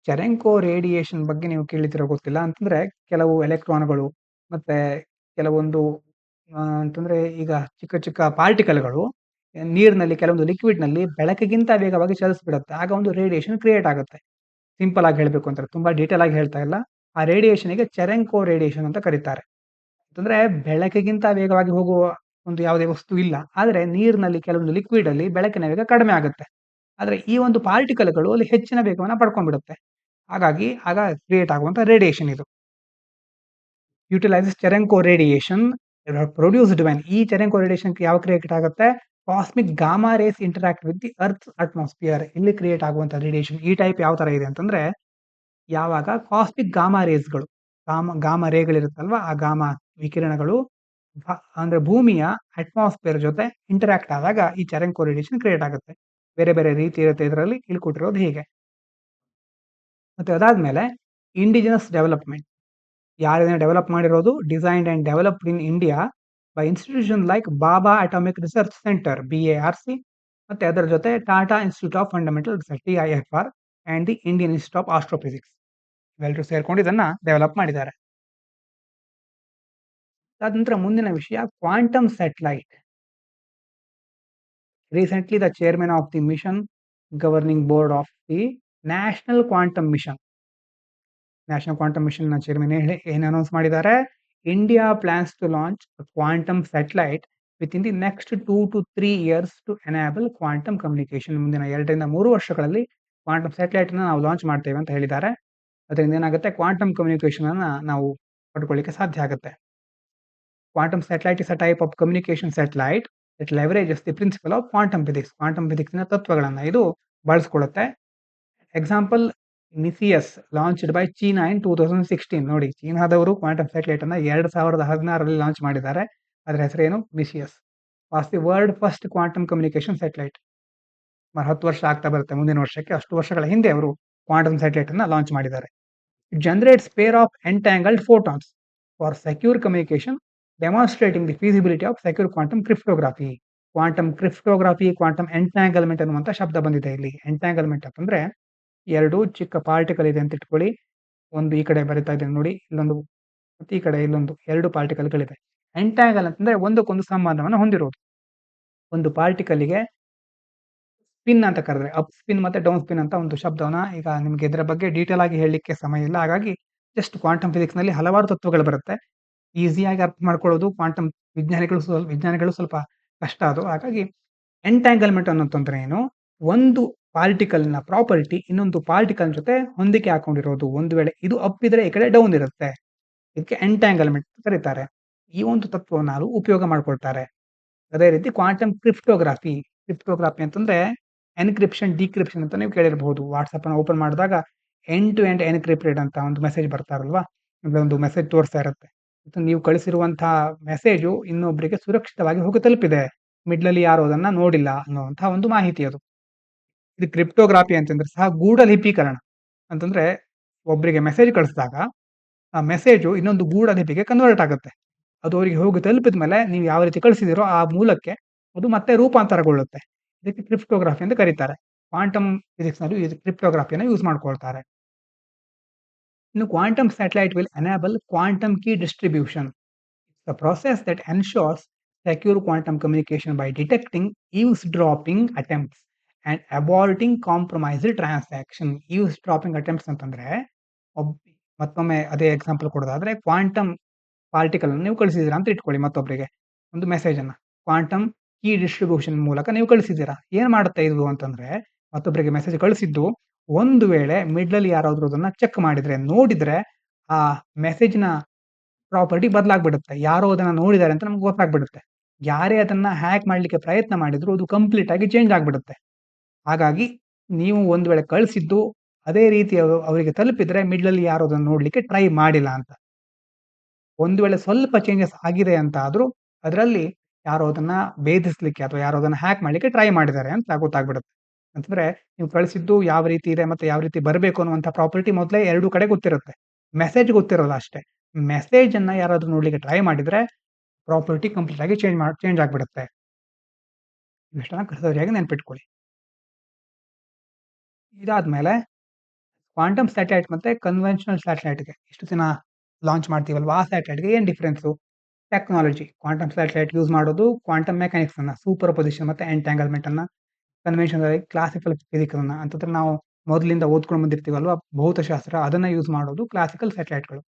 Cherenkov radiation ಬಗ್ಗೆ ನೀವು ಕೇಳಿದಿರೋ ಗೊತ್ತಿಲ್ಲ. ಅಂತಂದ್ರೆ ಕೆಲವು ಎಲೆಕ್ಟ್ರಾನ್ಗಳು ಮತ್ತೆ ಕೆಲವೊಂದು ಅಂತಂದ್ರೆ ಈಗ ಚಿಕ್ಕ ಚಿಕ್ಕ ಪಾರ್ಟಿಕಲ್ಗಳು ನೀರಿನಲ್ಲಿ, ಕೆಲವೊಂದು ಲಿಕ್ವಿಡ್ ನಲ್ಲಿ ಬೆಳಕಿಗಿಂತ ವೇಗವಾಗಿ ಚಲಿಸ್ಬಿಡುತ್ತೆ. ಆಗ ಒಂದು ರೇಡಿಯೇಷನ್ ಕ್ರಿಯೇಟ್ ಆಗುತ್ತೆ. ಸಿಂಪಲ್ ಆಗಿ ಹೇಳ್ಬೇಕು ಅಂದ್ರೆ, ತುಂಬಾ ಡೀಟೇಲ್ ಆಗಿ ಹೇಳ್ತಾ ಇಲ್ಲ. ಆ ರೇಡಿಯೇಷನ್ ಗೆ ಚೆರೆಂಕೋ ರೇಡಿಯೇಷನ್ ಅಂತ ಕರೀತಾರೆ. ಅಂತಂದ್ರೆ ಬೆಳಕಿಗಿಂತ ವೇಗವಾಗಿ ಹೋಗುವ ಒಂದು ಯಾವುದೇ ವಸ್ತು ಇಲ್ಲ, ಆದ್ರೆ ನೀರಿನಲ್ಲಿ ಕೆಲವೊಂದು ಲಿಕ್ವಿಡ್ ಅಲ್ಲಿ ಬೆಳಕಿನ ವೇಗ ಕಡಿಮೆ ಆಗುತ್ತೆ. ಆದ್ರೆ ಈ ಒಂದು ಪಾರ್ಟಿಕಲ್ಗಳು ಅಲ್ಲಿ ಹೆಚ್ಚಿನ ವೇಗವನ್ನ ಪಡ್ಕೊಂಡ್ಬಿಡುತ್ತೆ. ಹಾಗಾಗಿ ಆಗ ಕ್ರಿಯೇಟ್ ಆಗುವಂತ ರೇಡಿಯೇಷನ್ ಇದು. Utilises Cherenkov radiation produced when. ಈ ಚೆರೆಂಕೋ ರೇಡಿಯೇಷನ್ ಯಾವ ಕ್ರಿಯೇಟ್ ಆಗುತ್ತೆ? Cosmic gamma rays interact with the earth atmosphere. ಇಲ್ಲಿ ಕ್ರಿಯೇಟ್ ಆಗುವಂತ ರೇಡಿಯೇಷನ್ ಈ ಟೈಪ್ ಯಾವ ತರ ಇದೆ ಅಂತಂದ್ರೆ, ಯಾವಾಗ ಕಾಸ್ಮಿಕ್ ಗಾಮಾ ರೇಸ್ಗಳು, ಗಾಮಾ ರೇಗಳಿರುತ್ತಲ್ವಾ, ಆ ಗಾಮಾ ವಿಕಿರಣಗಳು ಅಂದ್ರೆ ಭೂಮಿಯ ಅಟ್ಮಾಸ್ಫಿಯರ್ ಜೊತೆ ಇಂಟರಾಕ್ಟ್ ಆದಾಗ ಈ ಚೆರೆಂಕೋ ರೇಡಿಯೇಷನ್ ಕ್ರಿಯೇಟ್ ಆಗುತ್ತೆ. ಬೇರೆ ಬೇರೆ ರೀತಿ ಇರುತ್ತೆ ಇದರಲ್ಲಿ. ಇಲ್ಲಿ ಕೊಟ್ಟಿರೋದು ಹೀಗೆ. ಮತ್ತೆ ಅದಾದ್ಮೇಲೆ ಇಂಡಿಜಿನಸ್ ಡೆವಲಪ್ಮೆಂಟ್. ಯಾರನ್ನ ಡೆವಲಪ್ ಮಾಡಿರೋದು? Designed and developed in India by institution like Bhabha Atomic Research Centre BARC, ಮತ್ತೆ ಅದರ ಜೊತೆ Tata Institute of Fundamental Research TIFR and the Indian Institute of Astrophysics ಇವೆಲ್ಲರೂ ಸೇರ್ಕೊಂಡು ಇದನ್ನ ಡೆವಲಪ್ ಮಾಡಿದ್ದಾರೆ. ಅದ ನಂತರ ಮುಂದಿನ ವಿಷಯ quantum satellite. Recently, the chairman of the mission governing board of the National Quantum Mission ನ ಚೇರ್ಮನ್ ಏನು ಅನೌನ್ಸ್ ಮಾಡಿದ್ದಾರೆ? India plans to launch quantum satellite within the next 2 to 3 years to enable quantum communication. ಮುಂದಿನ 2 ರಿಂದ 3 ವರ್ಷಗಳಲ್ಲಿ quantum satellite ನಾವು launch ಮಾಡ್ತೇವೆ ಅಂತ ಹೇಳಿದ್ದಾರೆ. ಅದರಿಂದ ಏನಾಗುತ್ತೆ? ಕ್ವಾಂಟಮ್ ಕಮ್ಯುನಿಕೇಶನ್ ಅನ್ನ ನಾವು ಪಡ್ಕೊಳ್ಳಿಕ್ಕೆ ಸಾಧ್ಯ ಆಗುತ್ತೆ. Quantum satellite is a type of communication satellite it leverages the principle of quantum physics. Quantum physics ನ ತತ್ವಗಳನ್ನ ಇದು ಬಳಸ್ಕೊಳ್ಳುತ್ತೆ. Example Micius launched by China in 2016. ನೋಡಿ, ಚೀನಾದವರು ಕ್ವಾಂಟಮ್ ಸ್ಯಾಟಲೈಟ್ ಅನ್ನ 2016ರಲ್ಲಿ ಲಾಂಚ್ ಮಾಡಿದ್ದಾರೆ. ಅದರ ಹೆಸರೇನು? Micius. Was the world first quantum communication satellite. 10 ವರ್ಷ ಆಗ್ತಾ ಬರುತ್ತೆ ಮುಂದಿನ ವರ್ಷಕ್ಕೆ. ಅಷ್ಟು ವರ್ಷಗಳ ಹಿಂದೆ ಅವರು ಕ್ವಾಂಟಮ್ ಸ್ಯಾಟಲೈಟ್ ಅನ್ನ ಲಾಂಚ್ ಮಾಡಿದ್ದಾರೆ. It generates pair of entangled photons for secure communication demonstrating the feasibility of secure quantum cryptography. Quantum cryptography, quantum entanglement ಅನ್ನುವಂಥ ಶಬ್ದ ಬಂದಿದೆ ಇಲ್ಲಿ. ಎಂಟ್ಯಾಂಗಲ್ಮೆಂಟ್ ಅಂತಂದ್ರೆ 2 ಚಿಕ್ಕ ಪಾರ್ಟಿಕಲ್ ಇದೆ ಅಂತ ಇಟ್ಕೊಳ್ಳಿ. ಒಂದು ಈ ಕಡೆ ಬರಿತಾ ಇದ್ದೇನೆ ನೋಡಿ. ಇಲ್ಲೊಂದು ಮತ್ತೆ ಈ ಕಡೆ ಇಲ್ಲೊಂದು 2 ಪಾರ್ಟಿಕಲ್‌ಗಳಿವೆ. ಎಂಟ್ಯಾಂಗಲ್ ಅಂತಂದ್ರೆ ಒಂದಕ್ಕೊಂದು ಸಂಬಂಧವನ್ನು ಹೊಂದಿರೋದು. ಒಂದು ಪಾರ್ಟಿಕಲ್‌ಗೆ ಸ್ಪಿನ್ ಅಂತ ಕರೆದ್ರೆ ಅಪ್ ಸ್ಪಿನ್ ಮತ್ತೆ ಡೌನ್ ಸ್ಪಿನ್ ಅಂತ ಒಂದು ಶಬ್ದವನ್ನ ಈಗ ನಿಮ್ಗೆ ಇದರ ಬಗ್ಗೆ ಡೀಟೇಲ್ ಆಗಿ ಹೇಳಲಿಕ್ಕೆ ಸಮಯ ಇಲ್ಲ. ಹಾಗಾಗಿ ಜಸ್ಟ್ ಕ್ವಾಂಟಮ್ ಫಿಸಿಕ್ಸ್‌ನಲ್ಲಿ ಹಲವಾರು ತತ್ವಗಳು ಬರುತ್ತೆ. ಈಸಿಯಾಗಿ ಅರ್ಥ ಮಾಡ್ಕೊಳ್ಳೋದು ಕ್ವಾಂಟಮ್ ವಿಜ್ಞಾನಿಗಳು ಸ್ವಲ್ಪ ಕಷ್ಟ ಅದು. ಹಾಗಾಗಿ ಎಂಟ್ಯಾಂಗಲ್ಮೆಂಟ್ ಅನ್ನೋದಂದ್ರೆ ಏನು? ಒಂದು ಪಾರ್ಟಿಕಲ್‌ನ ಪ್ರಾಪರ್ಟಿ ಇನ್ನೊಂದು ಪಾರ್ಟಿಕಲ್ ಜೊತೆ ಹೊಂದಿಕೆ ಹಾಕೊಂಡಿರೋದು. ಒಂದು ವೇಳೆ ಇದು ಅಪ್ ಇದ್ರೆ ಈ ಕಡೆ ಡೌನ್ ಇರುತ್ತೆ. ಇದಕ್ಕೆ ಎಂಟ್ಯಾಂಗಲ್ಮೆಂಟ್ ಅಂತ ಕರೀತಾರೆ. ಈ ಒಂದು ತತ್ವವನ್ನು ನಾವು ಉಪಯೋಗ ಮಾಡ್ಕೊಳ್ತಾರೆ. ಅದೇ ರೀತಿ ಕ್ವಾಂಟಮ್ ಕ್ರಿಪ್ಟೋಗ್ರಫಿ ಅಂತಂದ್ರೆ ಎನ್ಕ್ರಿಪ್ಷನ್, ಡಿಕ್ರಿಪ್ಷನ್ ಅಂತ ನೀವು ಕೇಳಿರಬಹುದು. ವಾಟ್ಸ್ಆಪ್ ಅನ್ನು ಓಪನ್ ಮಾಡಿದಾಗ ಎಂಡ್ ಟು ಎಂಡ್ ಎನ್ಕ್ರಿಪ್ಟೆಡ್ ಅಂತ ಒಂದು ಮೆಸೇಜ್ ಬರ್ತಾರಲ್ವಾ? ಒಂದು ಮೆಸೇಜ್ ತೋರಿಸ್ತಾ ಇರುತ್ತೆ. ಮತ್ತು ನೀವು ಕಳಿಸಿರುವಂತಹ ಮೆಸೇಜು ಇನ್ನೊಬ್ಬರಿಗೆ ಸುರಕ್ಷಿತವಾಗಿ ಹೋಗಿ ತಲುಪಿದೆ. ಮಿಡ್ಲಲ್ಲಿ ಯಾರು ಅದನ್ನ ನೋಡಿಲ್ಲ ಅನ್ನುವಂತಹ ಒಂದು ಮಾಹಿತಿ ಅದು. ಇದು ಕ್ರಿಪ್ಟೋಗ್ರಫಿ ಅಂತಂದ್ರೆ ಸಹ ಗೂಢಲಿಪೀಕರಣ. ಅಂತಂದ್ರೆ ಒಬ್ಬರಿಗೆ ಮೆಸೇಜ್ ಕಳಿಸಿದಾಗ ಆ ಮೆಸೇಜು ಇನ್ನೊಂದು ಗೂಢಲಿಪಿಗೆ ಕನ್ವರ್ಟ್ ಆಗುತ್ತೆ. ಅದು ಅವರಿಗೆ ಹೋಗಿ ತಲುಪಿದ ಮೇಲೆ ನೀವು ಯಾವ ರೀತಿ ಕಳಿಸಿದಿರೋ ಆ ಮೂಲಕ್ಕೆ ಅದು ಮತ್ತೆ ರೂಪಾಂತರಗೊಳ್ಳುತ್ತೆ. ಇದಕ್ಕೆ ಕ್ರಿಪ್ಟೋಗ್ರಫಿ ಅಂತ ಕರೀತಾರೆ. ಕ್ವಾಂಟಮ್ ಫಿಸಿಕ್ಸ್‌ನಲ್ಲಿ ಇದು ಕ್ರಿಪ್ಟೋಗ್ರಫಿಯನ್ನು ಯೂಸ್ ಮಾಡ್ಕೊಳ್ತಾರೆ. ಇನ್ನು quantum satellite will enable quantum key distribution. The process that ensures secure quantum communication by detecting eavesdropping attempts and aborting compromised transaction. Eavesdropping attempts ಅಂತಂದ್ರೆ ಒಬ್ ಮತ್ತೊಮ್ಮೆ ಅದೇ ಎಕ್ಸಾಂಪಲ್ ಕೊಡೋದಾದ್ರೆ ಕ್ವಾಂಟಮ್ ಪಾರ್ಟಿಕಲ್ ಅನ್ನು ನೀವು ಕಳಿಸಿದ್ದೀರಾ ಅಂತ ಇಟ್ಕೊಳ್ಳಿ ಮತ್ತೊಬ್ಬರಿಗೆ ಒಂದು ಮೆಸೇಜ್ ಅನ್ನ. ಕ್ವಾಂಟಮ್ ಕೀ ಡಿಸ್ಟ್ರಿಬ್ಯೂಷನ್ ಮೂಲಕ ನೀವು ಕಳಿಸಿದ್ದೀರಾ. ಏನ್ ಮಾಡುತ್ತೆ ಇದು ಅಂತಂದ್ರೆ ಮತ್ತೊಬ್ಬರಿಗೆ ಮೆಸೇಜ್ ಕಳಿಸಿದ್ದು ಒಂದು ವೇಳೆ ಮಿಡ್ಲಲ್ಲಿ ಯಾರಾದ್ರೂ ಅದನ್ನ ಚೆಕ್ ಮಾಡಿದ್ರೆ ನೋಡಿದ್ರೆ ಆ ಮೆಸೇಜ್‌ನ ಪ್ರಾಪರ್ಟಿ ಬದಲಾಗ್ಬಿಡುತ್ತೆ. ಯಾರೋ ಅದನ್ನ ನೋಡಿದ್ದಾರೆ ಅಂತ ನಮ್ಗೆ ಗೊತ್ತಾಗ್ಬಿಡುತ್ತೆ. ಯಾರೇ ಅದನ್ನ ಹ್ಯಾಕ್ ಮಾಡ್ಲಿಕ್ಕೆ ಪ್ರಯತ್ನ ಮಾಡಿದ್ರು ಅದು ಕಂಪ್ಲೀಟ್ ಆಗಿ ಚೇಂಜ್ ಆಗ್ಬಿಡುತ್ತೆ. ಹಾಗಾಗಿ ನೀವು ಒಂದು ವೇಳೆ ಕಳಿಸಿದ್ದು ಅದೇ ರೀತಿ ಅವರಿಗೆ ತಲುಪಿದ್ರೆ ಮಿಡ್ಲಲ್ಲಿ ಯಾರು ಅದನ್ನ ನೋಡ್ಲಿಕ್ಕೆ ಟ್ರೈ ಮಾಡಿಲ್ಲ ಅಂತ. ಒಂದು ವೇಳೆ ಸ್ವಲ್ಪ ಚೇಂಜಸ್ ಆಗಿದೆ ಅಂತ ಆದ್ರೂ ಅದರಲ್ಲಿ ಯಾರೋ ಅದನ್ನ ಭೇದಿಸ್ಲಿಕ್ಕೆ ಅಥವಾ ಯಾರೋ ಅದನ್ನ ಹ್ಯಾಕ್ ಮಾಡ್ಲಿಕ್ಕೆ ಟ್ರೈ ಮಾಡಿದ್ದಾರೆ ಅಂತ ಗೊತ್ತಾಗ್ಬಿಡುತ್ತೆ. ಅಂತಂದ್ರೆ ನೀವು ಕಳಿಸಿದ್ದು ಯಾವ ರೀತಿ ಇದೆ ಮತ್ತೆ ಯಾವ ರೀತಿ ಬರಬೇಕು ಅನ್ನುವಂಥ ಪ್ರಾಪರ್ಟಿ ಮೊದಲೇ 2 ಕಡೆ ಗೊತ್ತಿರುತ್ತೆ. ಮೆಸೇಜ್ ಗೊತ್ತಿರೋಲ್ಲ ಅಷ್ಟೇ. ಮೆಸೇಜ್ ಅನ್ನ ಯಾರಾದ್ರೂ ನೋಡ್ಲಿಕ್ಕೆ ಟ್ರೈ ಮಾಡಿದ್ರೆ ಪ್ರಾಪರ್ಟಿ ಕಂಪ್ಲೀಟ್ ಆಗಿ ಚೇಂಜ್ ಆಗ್ಬಿಡುತ್ತೆ. ಇಷ್ಟನ್ನ ಸರಿಯಾಗಿ ನೆನ್ಪಿಟ್ಕೊಳ್ಳಿ. ಇದಾದ್ಮೇಲೆ ಕ್ವಾಂಟಮ್ ಸ್ಯಾಟಲೈಟ್ ಮತ್ತೆ ಕನ್ವೆನ್ಷನಲ್ ಸ್ಯಾಟಲೈಟ್‌ಗೆ ಇಷ್ಟು ದಿನ ಲಾಂಚ್ ಮಾಡ್ತೀವಲ್ವಾ ಆ ಸ್ಯಾಟಲೈಟ್‌ಗೆ ಏನ್ difference? Technology quantum satellite use ಮಾಡೋದು ಕ್ವಾಂಟಮ್ ಮೆಕ್ಯಾನಿಕ್ಸ್ ಅನ್ನ, ಸೂಪರ್ ಪೊಸಿಷನ್ ಮತ್ತೆ ಎಂಟ್ಯಾಂಗಲ್ಮೆಂಟ್ ಅನ್ನ, ಕನ್ವೆನ್ಷನಲ್ ಆಗಿ ಕ್ಲಾಸಿಕಲ್ ಫಿಸಿಕ್ಸ್ ಅನ್ನ ಅಂತಂದ್ರೆ ನಾವು ಮೊದಲಿಂದ ಓದ್ಕೊಂಡು ಬಂದಿರ್ತೀವಲ್ವಾ ಭೌತಶಾಸ್ತ್ರ ಅದನ್ನ ಯೂಸ್ ಮಾಡೋದು ಕ್ಲಾಸಿಕಲ್ ಸ್ಯಾಟಲೈಟ್‌ಗಳು.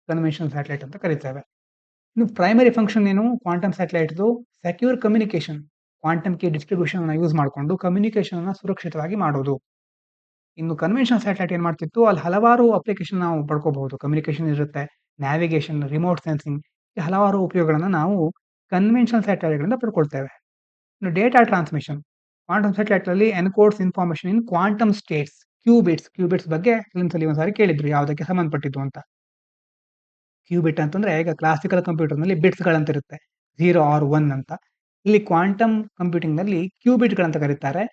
ಕನ್ವೆನ್ಷನಲ್ ಸ್ಯಾಟಲೈಟ್ ಅಂತ ಕರೀತೇವೆ. ಇನ್ನು ಪ್ರೈಮರಿ ಫಂಕ್ಷನ್ ಏನು ಕ್ವಾಂಟಮ್ ಸ್ಯಾಟಲೈಟ್‌ದು? Secure communication. Quantum key distribution ಅನ್ನ ಯೂಸ್ ಮಾಡಿಕೊಂಡು ಕಮ್ಯುನಿಕೇಷನ್ ಅನ್ನ ಸುರಕ್ಷಿತವಾಗಿ ಮಾಡೋದು. ಇನ್ನು ಕನ್ವೆನ್ಷನಲ್ ಸ್ಯಾಟಲೈಟ್ ಏನ್ ಮಾಡ್ತಿತ್ತು ಅಲ್ಲಿ ಹಲವಾರು ಅಪ್ಲಿಕೇಶನ್ ನಾವು ಪಡ್ಕೋಬಹುದು. ಕಮ್ಯುನಿಕೇಷನ್ ಇರುತ್ತೆ, ನ್ಯಾವಿಗೇಷನ್, ರಿಮೋಟ್ ಸೆನ್ಸಿಂಗ್ ಹಲವಾರು ಉಪಯೋಗಗಳನ್ನ ನಾವು ಕನ್ವೆನ್ಷನಲ್ ಸ್ಯಾಟಲೈಟ್‌ಗಳಿಂದ ಪಡ್ಕೊಳ್ತೇವೆ. ಇನ್ನು ಡೇಟಾ ಟ್ರಾನ್ಸ್ಮಿಷನ್. ಕ್ವಾಂಟಮ್ ಸ್ಯಾಟಲೈಟ್‌ನಲ್ಲಿ encodes information in quantum states. Qubits ಬಗ್ಗೆ ಫಿಲ್ಮ್ಸಲ್ಲಿ ಒಂದ್ಸಾರಿ ಕೇಳಿದ್ರು ಯಾವುದಕ್ಕೆ ಸಂಬಂಧಪಟ್ಟಿದ್ದು ಅಂತ. ಕ್ಯೂಬಿಟ್ ಅಂತಂದ್ರೆ ಈಗ ಕ್ಲಾಸಿಕಲ್ ಕಂಪ್ಯೂಟರ್‌ನಲ್ಲಿ ಬಿಟ್ಸ್‌ಗಳಂತ ಇರುತ್ತೆ. 0 ಆರ್ 1 ಅಂತ. ಇಲ್ಲಿ ಕ್ವಾಂಟಮ್ ಕಂಪ್ಯೂಟಿಂಗ್‌ನಲ್ಲಿ ಕ್ಯೂಬಿಟ್‌ಗಳಂತ ಕರೀತಾರೆ.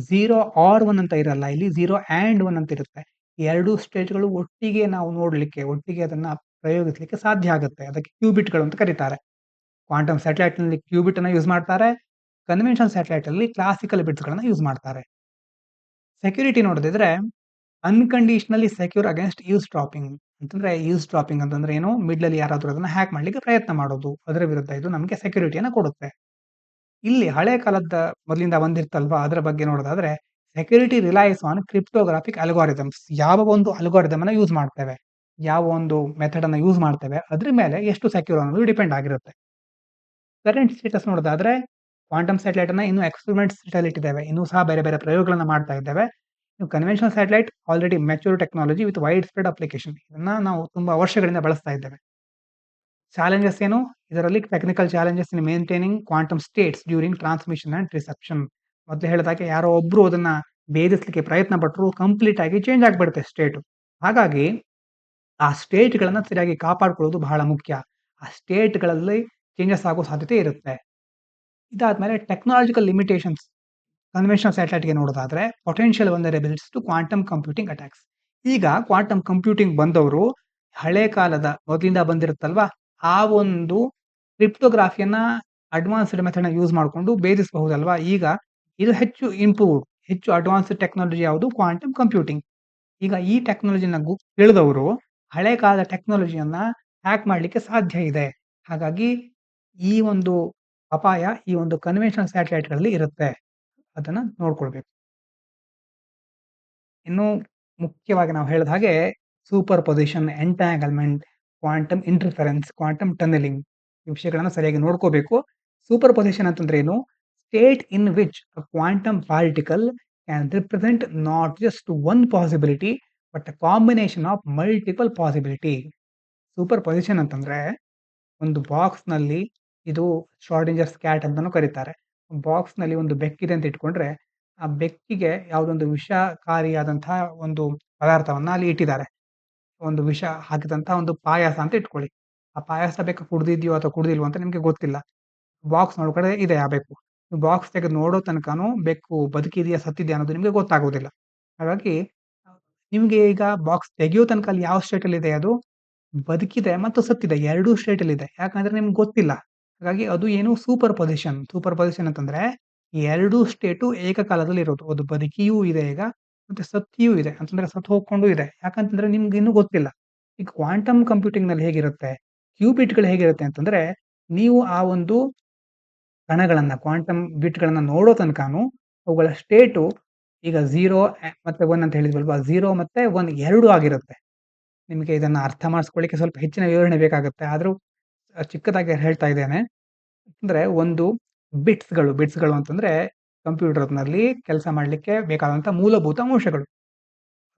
0 ಆರ್ 1 ಅಂತ ಇರಲ್ಲ. ಇಲ್ಲಿ 0 ಆಂಡ್ 1 ಅಂತ ಇರುತ್ತೆ. ಈ 2 ಸ್ಟೇಟ್‌ಗಳು ಒಟ್ಟಿಗೆ ನಾವು ನೋಡ್ಲಿಕ್ಕೆ, ಒಟ್ಟಿಗೆ ಅದನ್ನ ಪ್ರಯೋಗಿಸ್ಲಿಕ್ಕೆ ಸಾಧ್ಯ ಆಗುತ್ತೆ. ಅದಕ್ಕೆ ಕ್ಯೂಬಿಟ್‌ಗಳು ಅಂತ ಕರೀತಾರೆ. ಕ್ವಾಂಟಮ್ ಸ್ಯಾಟಲೈಟ್‌ನಲ್ಲಿ ಕ್ಯೂಬಿಟ್ ಅನ್ನ ಯೂಸ್ ಮಾಡ್ತಾರೆ. ಕನ್ವೆನ್ಷನಲ್ ಸ್ಯಾಟಲೈಟ್‌ನಲ್ಲಿ ಕ್ಲಾಸಿಕಲ್ ಬಿಟ್ಸ್‌ಗಳನ್ನ ಯೂಸ್ ಮಾಡ್ತಾರೆ. ಸೆಕ್ಯೂರಿಟಿ ನೋಡೋದಿದ್ರೆ ಅನ್‌ಕಂಡೀಷನಲಿ ಸೆಕ್ಯೂರ್ ಅಗೈನ್ಸ್ಟ್ ಈವ್ಸ್‌ಡ್ರಾಪಿಂಗ್. ಅಂತಂದ್ರೆ ಈವ್ಸ್‌ಡ್ರಾಪಿಂಗ್ ಅಂತಂದ್ರೆ ಏನು? ಮಿಡ್ಲಲ್ಲಿ ಯಾರಾದ್ರೂ ಅದನ್ನ ಹ್ಯಾಕ್ ಮಾಡ್ಲಿಕ್ಕೆ ಪ್ರಯತ್ನ ಮಾಡೋದು. ಅದರ ವಿರುದ್ಧ ಇದು ನಮಗೆ ಸೆಕ್ಯೂರಿಟಿಯನ್ನ ಕೊಡುತ್ತೆ. ಇಲ್ಲಿ ಹಳೆ ಕಾಲದ ಮೊದಲಿಂದ ಬಂದಿರ್ತಲ್ವಾ ಅದರ ಬಗ್ಗೆ ನೋಡೋದಾದ್ರೆ security realise on cryptographic algorithms. ಯಾವ ಒಂದು ಅಲ್ಗಾರಿದಮ್ ಅನ್ನ ಯೂಸ್ ಮಾಡ್ತೇವೆ, ಯಾವ ಒಂದು ಮೆಥಡ್ ಅನ್ನ ಯೂಸ್ ಮಾಡ್ತೇವೆ ಅದ್ರ ಮೇಲೆ ಎಷ್ಟು ಸೆಕ್ಯೂರ್ ಅನ್ನೋದು ಡಿಪೆಂಡ್ ಆಗಿರುತ್ತೆ. ಕರೆಂಟ್ ಸ್ಟೇಟಸ್ ನೋಡೋದಾದ್ರೆ ಕ್ವಾಂಟಮ್ ಸ್ಯಾಟಲೈಟ್ ಅನ್ನ ಇನ್ನೂ ಎಕ್ಸ್ಪೆರಿಮೆಂಟ್ ಸ್ಟೇಜಲ್ಲಿ ಇಟ್ಟಿದ್ದೇವೆ. ಇನ್ನೂ ಸಹ ಬೇರೆ ಬೇರೆ ಪ್ರಯೋಗಗಳನ್ನ ಮಾಡ್ತಾ ಇದ್ದೇವೆ. Conventional satellite already mature technology with wide spread application. ಇದನ್ನ ನಾವು ತುಂಬಾ ವರ್ಷಗಳಿಂದ ಬಳಸ್ತಾ ಇದ್ದೇವೆ. ಚಾಲೆಂಜಸ್ ಏನು? ಇದರಲ್ಲಿ technical challenges in maintaining quantum States during transmission and reception. ಮೊದಲು ಹೇಳಿದಾಗೆ ಯಾರೋ ಒಬ್ರು ಅದನ್ನ ಭೇದಿಸ್ಲಿಕ್ಕೆ ಪ್ರಯತ್ನ ಪಟ್ಟರು ಕಂಪ್ಲೀಟ್ ಆಗಿ ಚೇಂಜ್ ಆಗ್ಬಿಡುತ್ತೆ ಸ್ಟೇಟು. ಹಾಗಾಗಿ ಆ ಸ್ಟೇಟ್‌ಗಳನ್ನ ಸರಿಯಾಗಿ ಕಾಪಾಡ್ಕೊಳ್ಳೋದು ಬಹಳ ಮುಖ್ಯ. ಆ ಸ್ಟೇಟ್‌ಗಳಲ್ಲಿ ಚೇಂಜಸ್ ಆಗೋ ಸಾಧ್ಯತೆ ಇರುತ್ತೆ. ಇದಾದ್ಮೇಲೆ ಟೆಕ್ನಾಲಜಿಕಲ್ ಲಿಮಿಟೇಷನ್ಸ್. ಕನ್ವೆನ್ಷನಲ್ ಸ್ಯಾಟಲೈಟ್‌ಗೆ ನೋಡೋದಾದ್ರೆ potential vulnerabilities to quantum computing attacks. ಈಗ ಕ್ವಾಂಟಮ್ ಕಂಪ್ಯೂಟಿಂಗ್ ಬಂದವರು ಹಳೆ ಕಾಲದ ಮೊದಲಿಂದ ಬಂದಿರುತ್ತಲ್ವಾ ಆ ಒಂದು ಕ್ರಿಪ್ಟೋಗ್ರಫಿಯನ್ನ ಅಡ್ವಾನ್ಸ್ಡ್ ಮೆಥಡ್‌ನ ಯೂಸ್ ಮಾಡ್ಕೊಂಡು ಭೇದಿಸಬಹುದಲ್ವಾ? ಈಗ ಇದು ಹೆಚ್ಚು ಇಂಪ್ರೂವ್ಡ್, ಹೆಚ್ಚು ಅಡ್ವಾನ್ಸ್ಡ್ ಟೆಕ್ನಾಲಜಿ ಯಾವುದು? Quantum computing. ಈಗ ಈ ಟೆಕ್ನಾಲಜಿನ ತಿಳಿದವರು ಹಳೆ ಕಾಲದ ಟೆಕ್ನಾಲಜಿಯನ್ನ ಹ್ಯಾಕ್ ಮಾಡ್ಲಿಕ್ಕೆ ಸಾಧ್ಯ ಇದೆ. ಹಾಗಾಗಿ ಈ ಒಂದು ಅಪಾಯ ಈ ಒಂದು ಕನ್ವೆನ್ಷನಲ್ ಸ್ಯಾಟಲೈಟ್‌ಗಳಲ್ಲಿ ಇರುತ್ತೆ. ಅದನ್ನ ನೋಡ್ಕೊಳ್ಬೇಕು. ಇನ್ನು ಮುಖ್ಯವಾಗಿ ನಾವು ಹೇಳಿದ ಹಾಗೆ super position, entanglement, quantum interference, quantum tunnelling ಈ ವಿಷಯಗಳನ್ನ ಸರಿಯಾಗಿ ನೋಡ್ಕೋಬೇಕು. ಸೂಪರ್ ಪೊಸಿಷನ್ ಅಂತಂದ್ರೆ ಏನು? State in which a quantum particle can represent not just one possibility but a combination of multiple possibility. Super position ಅಂತಂದ್ರೆ ಒಂದು ಬಾಕ್ಸ್‌ನಲ್ಲಿ ಇದು ಶ್ರೋಡಿಂಗರ್ಸ್ ಕ್ಯಾಟ್ ಅಂತಾನೂ ಕರೀತಾರೆ. ಬಾಕ್ಸ್‌ನಲ್ಲಿ ಒಂದು ಬೆಕ್ಕಿದೆ ಅಂತ ಇಟ್ಕೊಂಡ್ರೆ, ಆ ಬೆಕ್ಕಿಗೆ ಯಾವುದೊಂದು ವಿಷಕಾರಿಯಾದಂತಹ ಒಂದು ಪದಾರ್ಥವನ್ನ ಅಲ್ಲಿ ಇಟ್ಟಿದ್ದಾರೆ. ಒಂದು ವಿಷ ಹಾಕಿದಂತಹ ಒಂದು ಪಾಯಸ ಅಂತ ಇಟ್ಕೊಳ್ಳಿ. ಆ ಪಾಯಸ ಬೆಕ್ಕು ಕುಡ್ದಿದ್ಯೋ ಅಥವಾ ಕುಡ್ದಿಲ್ವೋ ಅಂತ ನಿಮ್ಗೆ ಗೊತ್ತಿಲ್ಲ. ಬಾಕ್ಸ್ ಒಳಗಡೆ ಇದೆ ಆ ಬೆಕ್ಕು. ಬಾಕ್ಸ್ ತೆಗೆದು ನೋಡೋ ತನಕನೂ ಬೆಕ್ಕು ಬದುಕಿದೆಯಾ, ಸತ್ತಿದೆಯಾ ಅನ್ನೋದು ನಿಮ್ಗೆ ಗೊತ್ತಾಗೋದಿಲ್ಲ. ಹಾಗಾಗಿ ನಿಮ್ಗೆ ಈಗ ಬಾಕ್ಸ್ ತೆಗೆಯೋ ತನಕ ಅಲ್ಲಿ ಯಾವ ಸ್ಟೇಟಲ್ಲಿ ಇದೆ ಅದು? ಬದುಕಿದೆ ಮತ್ತು ಸತ್ತಿದೆ. ಎರಡೂ ಸ್ಟೇಟಲ್ಲಿದೆ. ಯಾಕಂದ್ರೆ ನಿಮ್ಗೆ ಗೊತ್ತಿಲ್ಲ. ಹಾಗಾಗಿ ಅದು ಏನು ಸೂಪರ್ ಪೊಸಿಷನ್. ಸೂಪರ್ ಪೊಸಿಷನ್ ಅಂತಂದ್ರೆ ಎರಡೂ ಸ್ಟೇಟು ಏಕಕಾಲದಲ್ಲಿ ಇರೋದು. ಅದು ಬದುಕಿಯೂ ಇದೆ ಈಗ, ಮತ್ತೆ ಸತ್ತಿಯೂ ಇದೆ. ಅಂತಂದ್ರೆ ಸತ್ತು ಹೋಗ್ಕೊಂಡು ಇದೆ. ಯಾಕಂತಂದ್ರೆ ನಿಮ್ಗೆ ಇನ್ನೂ ಗೊತ್ತಿಲ್ಲ. ಈಗ ಕ್ವಾಂಟಮ್ ಕಂಪ್ಯೂಟಿಂಗ್‌ನಲ್ಲಿ ಹೇಗಿರುತ್ತೆ? ಕ್ಯೂಬಿಟ್‌ಗಳು ಹೇಗಿರುತ್ತೆ ಅಂತಂದ್ರೆ, ನೀವು ಆ ಒಂದು ಕಣಗಳನ್ನ ಕ್ವಾಂಟಮ್ ಬಿಟ್‌ಗಳನ್ನ ನೋಡೋ ತನಕನೂ ಅವುಗಳ ಸ್ಟೇಟು ಈಗ 0 ಮತ್ತೆ 1 ಅಂತ ಹೇಳಿದ್ವಲ್ವಾ? 0 ಮತ್ತೆ 1 ಎರಡೂ ಆಗಿರುತ್ತೆ. ನಿಮಗೆ ಇದನ್ನ ಅರ್ಥ ಮಾಡಿಸ್ಕೊಳ್ಳಿಕ್ಕೆ ಸ್ವಲ್ಪ ಹೆಚ್ಚಿನ ವಿವರಣೆ ಬೇಕಾಗುತ್ತೆ. ಆದ್ರೂ ಚಿಕ್ಕದಾಗಿ ಹೇಳ್ತಾ ಇದ್ದೇನೆ. ಅಂದ್ರೆ ಒಂದು ಬಿಟ್ಸ್‌ಗಳು ಅಂತಂದ್ರೆ ಕಂಪ್ಯೂಟರ್‌ನಲ್ಲಿ ಕೆಲಸ ಮಾಡ್ಲಿಕ್ಕೆ ಬೇಕಾದಂತಹ ಮೂಲಭೂತ ಅಂಶಗಳು.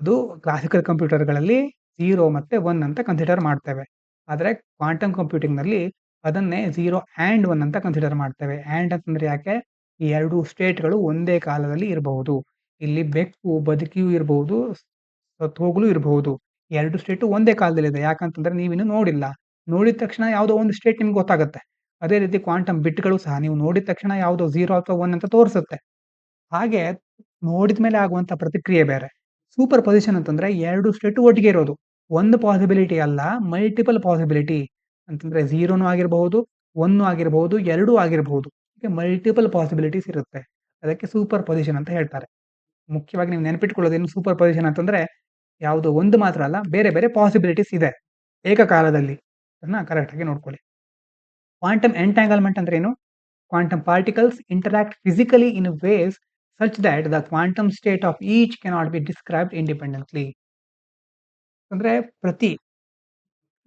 ಅದು ಕ್ಲಾಸಿಕಲ್ ಕಂಪ್ಯೂಟರ್‌ಗಳಲ್ಲಿ 0 ಮತ್ತೆ 1 ಅಂತ ಕನ್ಸಿಡರ್ ಮಾಡ್ತೇವೆ. ಆದ್ರೆ ಕ್ವಾಂಟಮ್ ಕಂಪ್ಯೂಟಿಂಗ್‌ನಲ್ಲಿ ಅದನ್ನೇ 0 ಆಂಡ್ 1 ಅಂತ ಕನ್ಸಿಡರ್ ಮಾಡ್ತೇವೆ. ಆಂಡ್ ಅಂತಂದ್ರೆ ಯಾಕೆ? ಈ 2 ಸ್ಟೇಟ್‌ಗಳು ಒಂದೇ ಕಾಲದಲ್ಲಿ ಇರಬಹುದು. ಇಲ್ಲಿ ಬೆಕ್ಕು ಬದುಕಿಯೂ ಇರಬಹುದು, ಸತ್ತು ಹೋಗ್ಲೂ ಇರಬಹುದು. 2 ಸ್ಟೇಟು ಒಂದೇ ಕಾಲದಲ್ಲಿದೆ. ಯಾಕಂತಂದ್ರೆ ನೀವಿನ್ನು ನೋಡಿಲ್ಲ. ನೋಡಿದ ತಕ್ಷಣ ಯಾವುದೋ ಒಂದು ಸ್ಟೇಟ್ ನಿಮ್ಗೆ ಗೊತ್ತಾಗುತ್ತೆ. ಅದೇ ರೀತಿ ಕ್ವಾಂಟಮ್ ಬಿಟ್‌ಗಳು ಸಹ ನೀವು ನೋಡಿದ ತಕ್ಷಣ ಯಾವುದೋ 0 ಅಥವಾ 1 ಅಂತ ತೋರಿಸುತ್ತೆ. ಹಾಗೆ ನೋಡಿದ ಮೇಲೆ ಆಗುವಂತ ಪ್ರತಿಕ್ರಿಯೆ ಬೇರೆ. ಸೂಪರ್ ಪೊಸಿಷನ್ ಅಂತಂದ್ರೆ 2 ಸ್ಟೇಟು ಒಟ್ಟಿಗೆ ಇರೋದು. ಒಂದು ಪಾಸಿಬಿಲಿಟಿ ಅಲ್ಲ, ಮಲ್ಟಿಪಲ್ ಪಾಸಿಬಿಲಿಟಿ. ಅಂತಂದ್ರೆ 0ನೂ ಆಗಿರಬಹುದು, 1 ಆಗಿರಬಹುದು, 2 ಆಗಿರಬಹುದು. ಹೀಗೆ ಮಲ್ಟಿಪಲ್ ಪಾಸಿಬಿಲಿಟೀಸ್ ಇರುತ್ತೆ. ಅದಕ್ಕೆ ಸೂಪರ್ ಪೊಸಿಷನ್ ಅಂತ ಹೇಳ್ತಾರೆ. ಮುಖ್ಯವಾಗಿ ನೀವು ನೆನಪಿಟ್ಕೊಳ್ಳೋದೇನು ಸೂಪರ್ ಪೊಸಿಷನ್ ಅಂತಂದ್ರೆ, ಯಾವುದೋ ಒಂದು ಮಾತ್ರ ಅಲ್ಲ, ಬೇರೆ ಬೇರೆ ಪಾಸಿಬಿಲಿಟೀಸ್ ಇದೆ. ಏಕಕಾಲದಲ್ಲಿ. ಅದನ್ನ ಕರೆಕ್ಟ್ ಆಗಿ ನೋಡ್ಕೊಳ್ಳಿ. ಕ್ವಾಂಟಮ್ ಎಂಟ್ಯಾಂಗಲ್ಮೆಂಟ್ ಅಂದ್ರೆ ಏನು? Quantum particles interact physically in ways such that the quantum state of each cannot be described independently. ಅಂದ್ರೆ ಪ್ರತಿ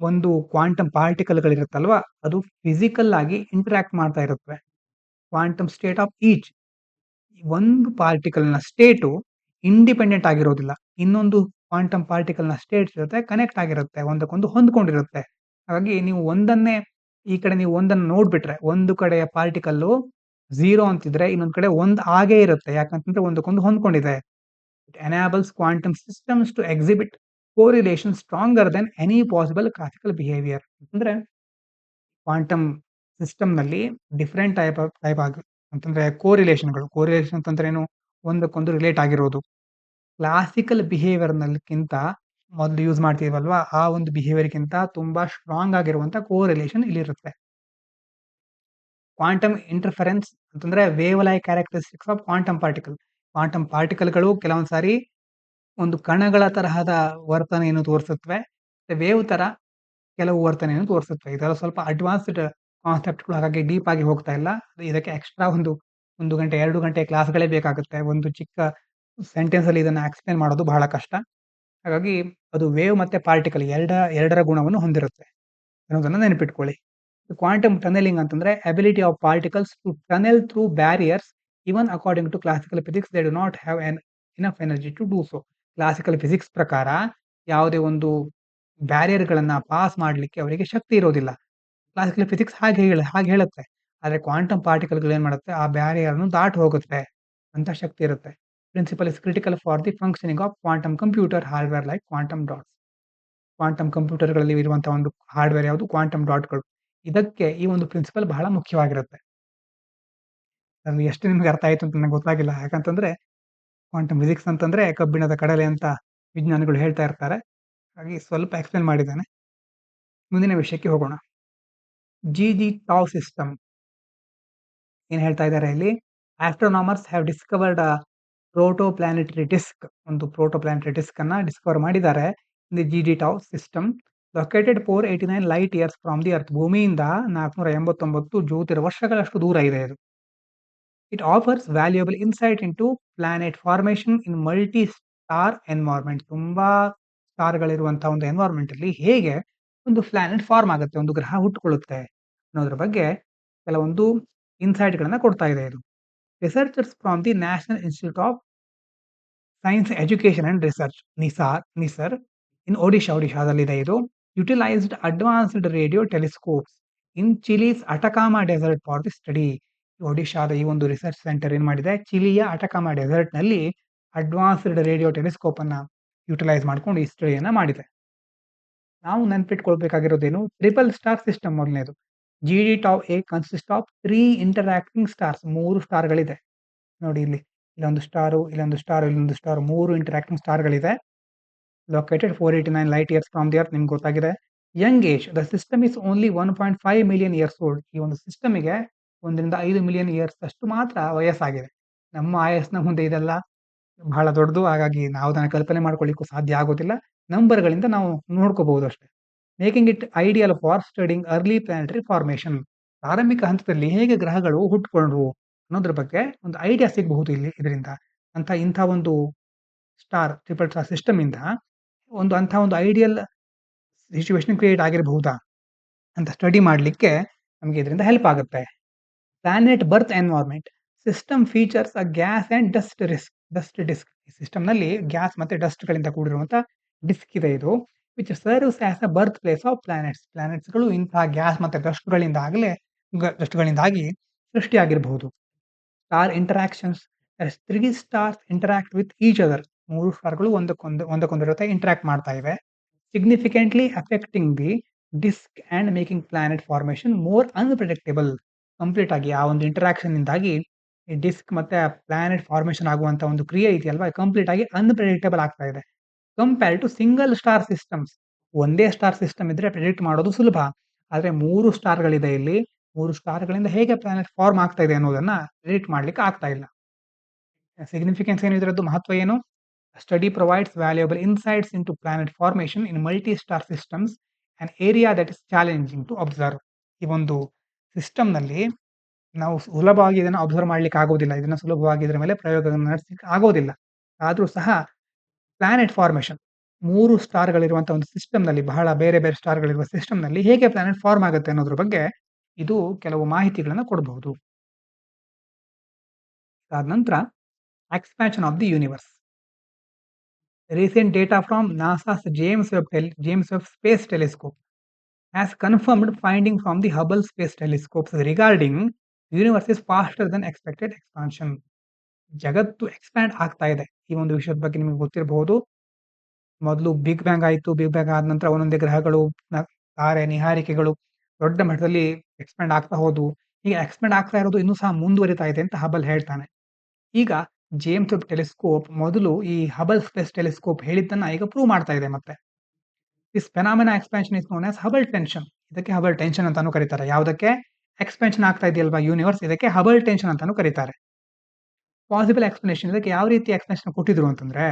ಒಂದು ಕ್ವಾಂಟಮ್ ಪಾರ್ಟಿಕಲ್‌ಗಳಿರುತ್ತಲ್ವಾ, ಅದು ಫಿಸಿಕಲ್ ಆಗಿ ಇಂಟರಾಕ್ಟ್ ಮಾಡ್ತಾ ಇರುತ್ತವೆ. ಕ್ವಾಂಟಮ್ ಸ್ಟೇಟ್ ಆಫ್ ಈಚ್ ಒಂದು ಪಾರ್ಟಿಕಲ್‌ನ ಸ್ಟೇಟು ಇಂಡಿಪೆಂಡೆಂಟ್ ಆಗಿರೋದಿಲ್ಲ. ಇನ್ನೊಂದು ಕ್ವಾಂಟಮ್ ಪಾರ್ಟಿಕಲ್‌ನ ಸ್ಟೇಟ್ಸ್ ಜೊತೆ ಕನೆಕ್ಟ್ ಆಗಿರುತ್ತೆ. ಒಂದಕ್ಕೊಂದು ಹೊಂದ್ಕೊಂಡಿರುತ್ತೆ. ಹಾಗಾಗಿ ನೀವು ಒಂದನ್ನೇ ಈ ಕಡೆ ನೀವು ಒಂದನ್ನು ನೋಡ್ಬಿಟ್ರೆ, ಒಂದು ಕಡೆಯ ಪಾರ್ಟಿಕಲ್ಲು 0 ಅಂತಿದ್ರೆ, ಇನ್ನೊಂದು ಕಡೆ 1 ಆಗೇ ಇರುತ್ತೆ. ಯಾಕಂತಂದ್ರೆ ಒಂದಕ್ಕೊಂದು ಹೊಂದ್ಕೊಂಡಿದೆ. It enables quantum systems to exhibit correlation stronger than any possible classical behaviour. ಅಂದ್ರೆ ಕ್ವಾಂಟಮ್ ಸಿಸ್ಟಮ್‌ನಲ್ಲಿ ಡಿಫರೆಂಟ್ ಟೈಪ್ ಅಂತಂದ್ರೆ ಕೋರಿಲೇಷನ್ ಅಂತಂದ್ರೆ ಏನು? ಒಂದಕ್ಕೊಂದು ರಿಲೇಟ್ ಆಗಿರೋದು. ಕ್ಲಾಸಿಕಲ್ ಬಿಹೇವಿಯರ್‌ನಲ್ಲಿಕ್ಕಿಂತ ಮೊದಲು ಯೂಸ್ ಮಾಡ್ತೀವಲ್ವಾ? ಆ ಒಂದು ಬಿಹೇವಿಯರ್‌ಗಿಂತ ತುಂಬಾ ಸ್ಟ್ರಾಂಗ್ ಆಗಿರುವಂತ ಕೋರಿಲೇಷನ್ ಇಲ್ಲಿರುತ್ತೆ. ಕ್ವಾಂಟಮ್ ಇಂಟರ್ಫೆರೆನ್ಸ್ ಅಂತಂದ್ರೆ wave like characteristics of quantum particle. Quantum ಪಾರ್ಟಿಕಲ್‌ಗಳು ಕೆಲವೊಂದು ಸಾರಿ ಒಂದು ಕಣಗಳ ತರಹದ ವರ್ತನೆಯನ್ನು ತೋರಿಸುತ್ತವೆ. ವೇವ್ ತರ ಕೆಲವು ವರ್ತನೆಯನ್ನು ತೋರಿಸುತ್ತವೆ. ಇದೆಲ್ಲ ಸ್ವಲ್ಪ ಅಡ್ವಾನ್ಸ್ಡ್ ಕಾನ್ಸೆಪ್ಟ್‌ಗಳು, ಹಾಗಾಗಿ ಡೀಪ್ ಆಗಿ ಹೋಗ್ತಾ ಇಲ್ಲ. ಇದಕ್ಕೆ ಎಕ್ಸ್‌ಟ್ರಾ ಒಂದು 1 ಗಂಟೆ, 2 ಗಂಟೆ ಕ್ಲಾಸ್‌ಗಳೇ ಬೇಕಾಗುತ್ತೆ. ಒಂದು ಚಿಕ್ಕ ಸೆಂಟೆನ್ಸ್ ಅಲ್ಲಿ ಇದನ್ನ ಎಕ್ಸ್‌ಪ್ಲೇನ್ ಮಾಡೋದು ಬಹಳ ಕಷ್ಟ. ಹಾಗಾಗಿ ಅದು ವೇವ್ ಮತ್ತೆ ಪಾರ್ಟಿಕಲ್ ಎರಡರ ಗುಣವನ್ನು ಹೊಂದಿರುತ್ತೆ ಅನ್ನೋದನ್ನ ನೆನಪಿಟ್ಕೊಳ್ಳಿ. ಕ್ವಾಂಟಮ್ ಟನಲಿಂಗ್ ಅಂತಂದ್ರೆ ability of particles to tunnel through barriers even according to classical physics they do not have enough energy to do so. Classical physics ಪ್ರಕಾರ ಯಾವುದೇ ಒಂದು ಬ್ಯಾರಿಯರ್‌ಗಳನ್ನ ಪಾಸ್ ಮಾಡ್ಲಿಕ್ಕೆ ಅವರಿಗೆ ಶಕ್ತಿ ಇರೋದಿಲ್ಲ. ಕ್ಲಾಸಿಕಲ್ ಫಿಸಿಕ್ಸ್ ಹಾಗೆ ಹೇಳುತ್ತೆ. ಆದ್ರೆ ಕ್ವಾಂಟಮ್ ಪಾರ್ಟಿಕಲ್‌ಗಳು ಏನ್ ಮಾಡುತ್ತೆ? ಆ ಬ್ಯಾರಿಯರ್‌ನ್ನು ದಾಟಿ ಹೋಗುತ್ತೆ ಅಂತ ಶಕ್ತಿ ಇರುತ್ತೆ. Principle is critical for the functioning of quantum computer hardware like quantum dots. Quantum ಕಂಪ್ಯೂಟರ್‌ಗಳಲ್ಲಿ ಇರುವಂತಹ ಒಂದು ಹಾರ್ಡ್ವೇರ್ ಯಾವುದು? ಕ್ವಾಂಟಮ್ ಡಾಟ್‌ಗಳು. ಇದಕ್ಕೆ ಈ ಒಂದು ಪ್ರಿನ್ಸಿಪಲ್ ಬಹಳ ಮುಖ್ಯವಾಗಿರುತ್ತೆ. ಅದು ಎಷ್ಟು ನಿಮ್ಗೆ ಅರ್ಥ ಆಯ್ತು ಅಂತ ನನಗೆ ಗೊತ್ತಾಗಿಲ್ಲ. ಯಾಕಂತಂದ್ರೆ ಕ್ವಾಂಟಮ್ ಫಿಸಿಕ್ಸ್ ಅಂತಂದ್ರೆ ಕಬ್ಬಿಣದ ಕಡಲೆ ಅಂತ ವಿಜ್ಞಾನಿಗಳು ಹೇಳ್ತಾ ಇರ್ತಾರೆ. ಹಾಗಾಗಿ ಸ್ವಲ್ಪ ಎಕ್ಸ್‌ಪ್ಲೇನ್ ಮಾಡಿದ್ದೇನೆ. ಮುಂದಿನ ವಿಷಯಕ್ಕೆ ಹೋಗೋಣ. ಜಿ.ಜಿ. Tau system. ಏನ್ ಹೇಳ್ತಾ ಇದ್ದಾರೆ ಇಲ್ಲಿ? Astronomers have discovered protoplanetary disc, ಒಂದು ಪ್ರೋಟೋಪ್ಲಾನೆಟರಿ ಡಿಸ್ಕ್ ಅನ್ನ ಡಿಸ್ಕವರ್ ಮಾಡಿದ್ದಾರೆ. In the GD Tau system located 489 light years from the earth. ಭೂಮಿಯಿಂದ 489 ಜ್ಯೋತಿರ್ವರ್ಷಗಳಷ್ಟು ದೂರ ಇದೆ ಇದು. It offers valuable insight into planet formation in multi star environment. ತುಂಬಾ ಸ್ಟಾರ್ಗಳಿರುವಂತಹ ಒಂದು ಎನ್ವೈರ್ಮೆಂಟ್ ಅಲ್ಲಿ ಹೇಗೆ ಒಂದು ಪ್ಲಾನೆಟ್ ಫಾರ್ಮ್ ಆಗುತ್ತೆ, ಒಂದು ಗ್ರಹ ಹುಟ್ಟುಕೊಳ್ಳುತ್ತೆ ಅನ್ನೋದ್ರ ಬಗ್ಗೆ ಕೆಲವೊಂದು ಇನ್ಸೈಟ್ ಗಳನ್ನ ಕೊಡ್ತಾ ಇದೆ ಇದು. Researchers from the National Institute of Science Education and Research NISER in ಒಡಿಶಾದಲ್ಲಿದೆ ಇದು. Utilised advanced radio telescopes in Chile's Atacama desert for the study. ಒಡಿಶಾದ ಈ ಒಂದು ರಿಸರ್ಚ್ ಸೆಂಟರ್ ಏನ್ ಮಾಡಿದೆ, ಚಿಲಿಯ ಅಟಕಾಮಾ ಡೆಸರ್ಟ್ ನಲ್ಲಿ ಅಡ್ವಾನ್ಸ್ಡ್ ರೇಡಿಯೋ ಟೆಲಿಸ್ಕೋಪ್ ಅನ್ನ ಯುಟಿಲೈಸ್ ಮಾಡ್ಕೊಂಡು ಈ ಸ್ಟಡಿಯನ್ನ ಮಾಡಿದೆ. ನಾವು ನೆನ್ಪಿಟ್ಕೊಳ್ಬೇಕಾಗಿರೋದೇನು, ಟ್ರಿಪಲ್ ಸ್ಟಾರ್ ಸಿಸ್ಟಮ್ ಮೊದಲನೇದು. GD Tau A consist of 3 interacting stars. 3 ಸ್ಟಾರ್ಗಳಿದೆ ನೋಡಿ ಇಲ್ಲಿ. ಇಲ್ಲೊಂದು ಸ್ಟಾರು, ಇಲ್ಲೊಂದು ಸ್ಟಾರ್, ಇಲ್ಲೊಂದು ಸ್ಟಾರ್, 3 ಇಂಟರಾಕ್ಟಿಂಗ್ ಸ್ಟಾರ್ಗಳಿದೆ. Located 489 light years from the earth, ನಿಮ್ಗೆ ಗೊತ್ತಾಗಿದೆ. Young age, the system is only 1.5 million years old. ಈ ಒಂದು ಸಿಸ್ಟಮ್ಗೆ 1 ರಿಂದ 5 ಮಿಲಿಯನ್ ಇಯರ್ಸ್ ಅಷ್ಟು ಮಾತ್ರ ವಯಸ್ಸಾಗಿದೆ. ನಮ್ಮ ಆಯಸ್ಸಿನ ಮುಂದೆ ಇದೆಲ್ಲ ಬಹಳ ದೊಡ್ಡದು. ಹಾಗಾಗಿ ನಾವು ಅದನ್ನ ಕಲ್ಪನೆ ಮಾಡ್ಕೊಳ್ಳಿಕ್ಕೂ ಸಾಧ್ಯ ಆಗೋದಿಲ್ಲ. ನಂಬರ್ಗಳಿಂದ ನಾವು ನೋಡ್ಕೋಬಹುದು ಅಷ್ಟೇ. Making it ideal for studying early planetary formation. ಪ್ರಾರಂಭಿಕ ಹಂತದಲ್ಲಿ ಹೇಗೆ ಗ್ರಹಗಳು ಹುಟ್ಟುಕೊಂಡ್ವು ಅನ್ನೋದ್ರ ಬಗ್ಗೆ ಒಂದು ಐಡಿಯಾ ಸಿಗಬಹುದು ಇಲ್ಲಿ ಇದರಿಂದ. ಇಂಥ ಒಂದು ಟ್ರಿಪಲ್ ಸ್ಟಾರ್ ಸಿಸ್ಟಮ್ ಇಂದ ಒಂದು ಐಡಿಯಲ್ ಸಿಚುವೇಶನ್ ಕ್ರಿಯೇಟ್ ಆಗಿರಬಹುದಾ ಅಂತ ಸ್ಟಡಿ ಮಾಡಲಿಕ್ಕೆ ನಮಗೆ ಇದರಿಂದ ಹೆಲ್ಪ್ ಆಗುತ್ತೆ. Planet birth environment system features a gas and dust disc. ಈ ಸಿಸ್ಟಮ್ ನಲ್ಲಿ ಗ್ಯಾಸ್ ಮತ್ತೆ ಡಸ್ಟ್ ಗಳಿಂದ ಕೂಡಿರುವಂತಹ ಡಿಸ್ಕ್ ಇದೆ ಇದು. Which serves as a birth place of planets. ಪ್ಲಾನೆಟ್ಸ್ಗಳು ಇಂತಹ ಗ್ಯಾಸ್ ಮತ್ತೆ ಡಸ್ಟ್ಗಳಿಂದಾಗಿ ಸೃಷ್ಟಿಯಾಗಿರಬಹುದು. Star interactions, 3 stars interact with each other. 3 ಸ್ಟಾರ್ಗಳು ಒಂದಕ್ಕೊಂದರ ಜೊತೆ ಇಂಟರಾಕ್ಟ್ ಮಾಡ್ತಾ ಇವೆ. Significantly affecting the disc and making planet formation more unpredictable. Complete ಆಗಿ ಆ ಒಂದು ಇಂಟರಾಕ್ಷನ್ ಇಂದಾಗಿ ಈ ಡಿಸ್ಕ್ ಮತ್ತೆ ಪ್ಲಾನೆಟ್ ಫಾರ್ಮೇಶನ್ ಆಗುವಂತ ಒಂದು ಕ್ರಿಯೆ ಇದೆಯಲ್ವಾ, ಕಂಪ್ಲೀಟ್ ಆಗಿ ಅನ್ಪ್ರೆಡಿಕ್ಟೇಬಲ್ ಆಗ್ತಾ ಇದೆ. Compare to single star systems. ಒಂದೇ ಸ್ಟಾರ್ ಸಿಸ್ಟಮ್ ಇದ್ರೆ ಪ್ರೆಡಿಕ್ಟ್ ಮಾಡೋದು ಸುಲಭ. ಆದ್ರೆ 3 ಸ್ಟಾರ್ಗಳಿದೆ ಇಲ್ಲಿ. 3 ಸ್ಟಾರ್ಗಳಿಂದ ಹೇಗೆ ಪ್ಲಾನೆಟ್ ಫಾರ್ಮ್ ಆಗ್ತಾ ಇದೆ ಅನ್ನೋದನ್ನ ಪ್ರೆಡಿಕ್ಟ್ ಮಾಡ್ಲಿಕ್ಕೆ ಆಗ್ತಾ ಇಲ್ಲ. ಸಿಗ್ನಿಫಿಕೆನ್ಸ್ ಏನು, ಇದರದ್ದು ಮಹತ್ವ ಏನು? Study provides valuable insights into planet formation in multi star systems, an area that is challenging to observe. ಈ ಒಂದು ಸಿಸ್ಟಮ್ ನಲ್ಲಿ ನಾವು ಸುಲಭವಾಗಿ ಇದನ್ನು ಅಬ್ಸರ್ವ್ ಮಾಡ್ಲಿಕ್ಕೆ ಆಗೋದಿಲ್ಲ. ಇದನ್ನ ಸುಲಭವಾಗಿ ಇದರ ಮೇಲೆ ಪ್ರಯೋಗಗಳನ್ನು ನಡೆಸಲಿಕ್ಕೆ ಆಗೋದಿಲ್ಲ. ಆದ್ರೂ ಸಹ ಪ್ಲಾನೆಟ್ ಫಾರ್ಮೇಶನ್ 3 ಸ್ಟಾರ್ಗಳಿರುವಂತಹ ಒಂದು ಸಿಸ್ಟಮ್ ನಲ್ಲಿ, ಬಹಳ ಬೇರೆ ಬೇರೆ ಸ್ಟಾರ್ಗಳಿರುವ ಸಿಸ್ಟಮ್ ನಲ್ಲಿ ಹೇಗೆ ಪ್ಲಾನೆಟ್ ಫಾರ್ಮ್ ಆಗುತ್ತೆ ಅನ್ನೋದ್ರ ಬಗ್ಗೆ ಇದು ಕೆಲವು ಮಾಹಿತಿಗಳನ್ನ ಕೊಡಬಹುದು. ಅದಾದ ನಂತರ expansion of the universe. Recent data from NASA's James Webb Space Telescope has confirmed finding from the Hubble Space Telescopes regarding universe is faster than expected expansion. ಜಗತ್ತು ಎಕ್ಸ್ಪ್ಯಾಂಡ್ ಆಗ್ತಾ ಇದೆ. ಈ ಒಂದು ವಿಷಯದ ಬಗ್ಗೆ ನಿಮಗೆ ಗೊತ್ತಿರಬಹುದು. ಮೊದಲು ಬಿಗ್ ಬ್ಯಾಂಗ್ ಆಯಿತು. ಬಿಗ್ ಬ್ಯಾಂಗ್ ಆದ ನಂತರ ಒಂದೊಂದೇ ಗ್ರಹಗಳು, ತಾರೆ, ನಿಹಾರಿಕೆಗಳು ದೊಡ್ಡ ಮಟ್ಟದಲ್ಲಿ ಎಕ್ಸ್ಪ್ಯಾಂಡ್ ಆಗ್ತಾ ಹೋದವು. ಈಗ ಎಕ್ಸ್ಪ್ಯಾಂಡ್ ಆಗ್ತಾ ಇರೋದು ಇನ್ನೂ ಸಹ ಮುಂದುವರಿತಾ ಇದೆ ಅಂತ ಹಬಲ್ ಹೇಳ್ತಾನೆ. ಈಗ ಜೇಮ್ಸ್ ವೆಬ್ ಟೆಲಿಸ್ಕೋಪ್ ಮೊದಲು ಈ ಹಬಲ್ ಸ್ಪೇಸ್ ಟೆಲಿಸ್ಕೋಪ್ ಹೇಳಿದ್ದನ್ನ ಈಗ ಪ್ರೂವ್ ಮಾಡ್ತಾ ಇದೆ. ಮತ್ತೆ this phenomena expansion is known as Hubble tension. ಇದಕ್ಕೆ ಹಬಲ್ ಟೆನ್ಷನ್ ಅಂತಾನೂ ಕರೀತಾರೆ. ಯಾವುದಕ್ಕೆ? ಎಕ್ಸ್ಪಾನ್ಷನ್ ಆಗ್ತಾ ಇದೆಯಲ್ವಾ ಯೂನಿವರ್ಸ್, ಇದಕ್ಕೆ ಹಬಲ್ ಟೆನ್ಷನ್ ಅಂತಾನೂ ಕರೀತಾರೆ. ಪಾಸಿಬಲ್ ಎಕ್ಸ್ಪ್ಲನೇಷನ್, ಇದಕ್ಕೆ ಯಾವ ರೀತಿ ಎಕ್ಸ್ಪ್ಲನೇಷನ್ ಕೊಟ್ಟಿದ್ರು ಅಂತಂದ್ರೆ,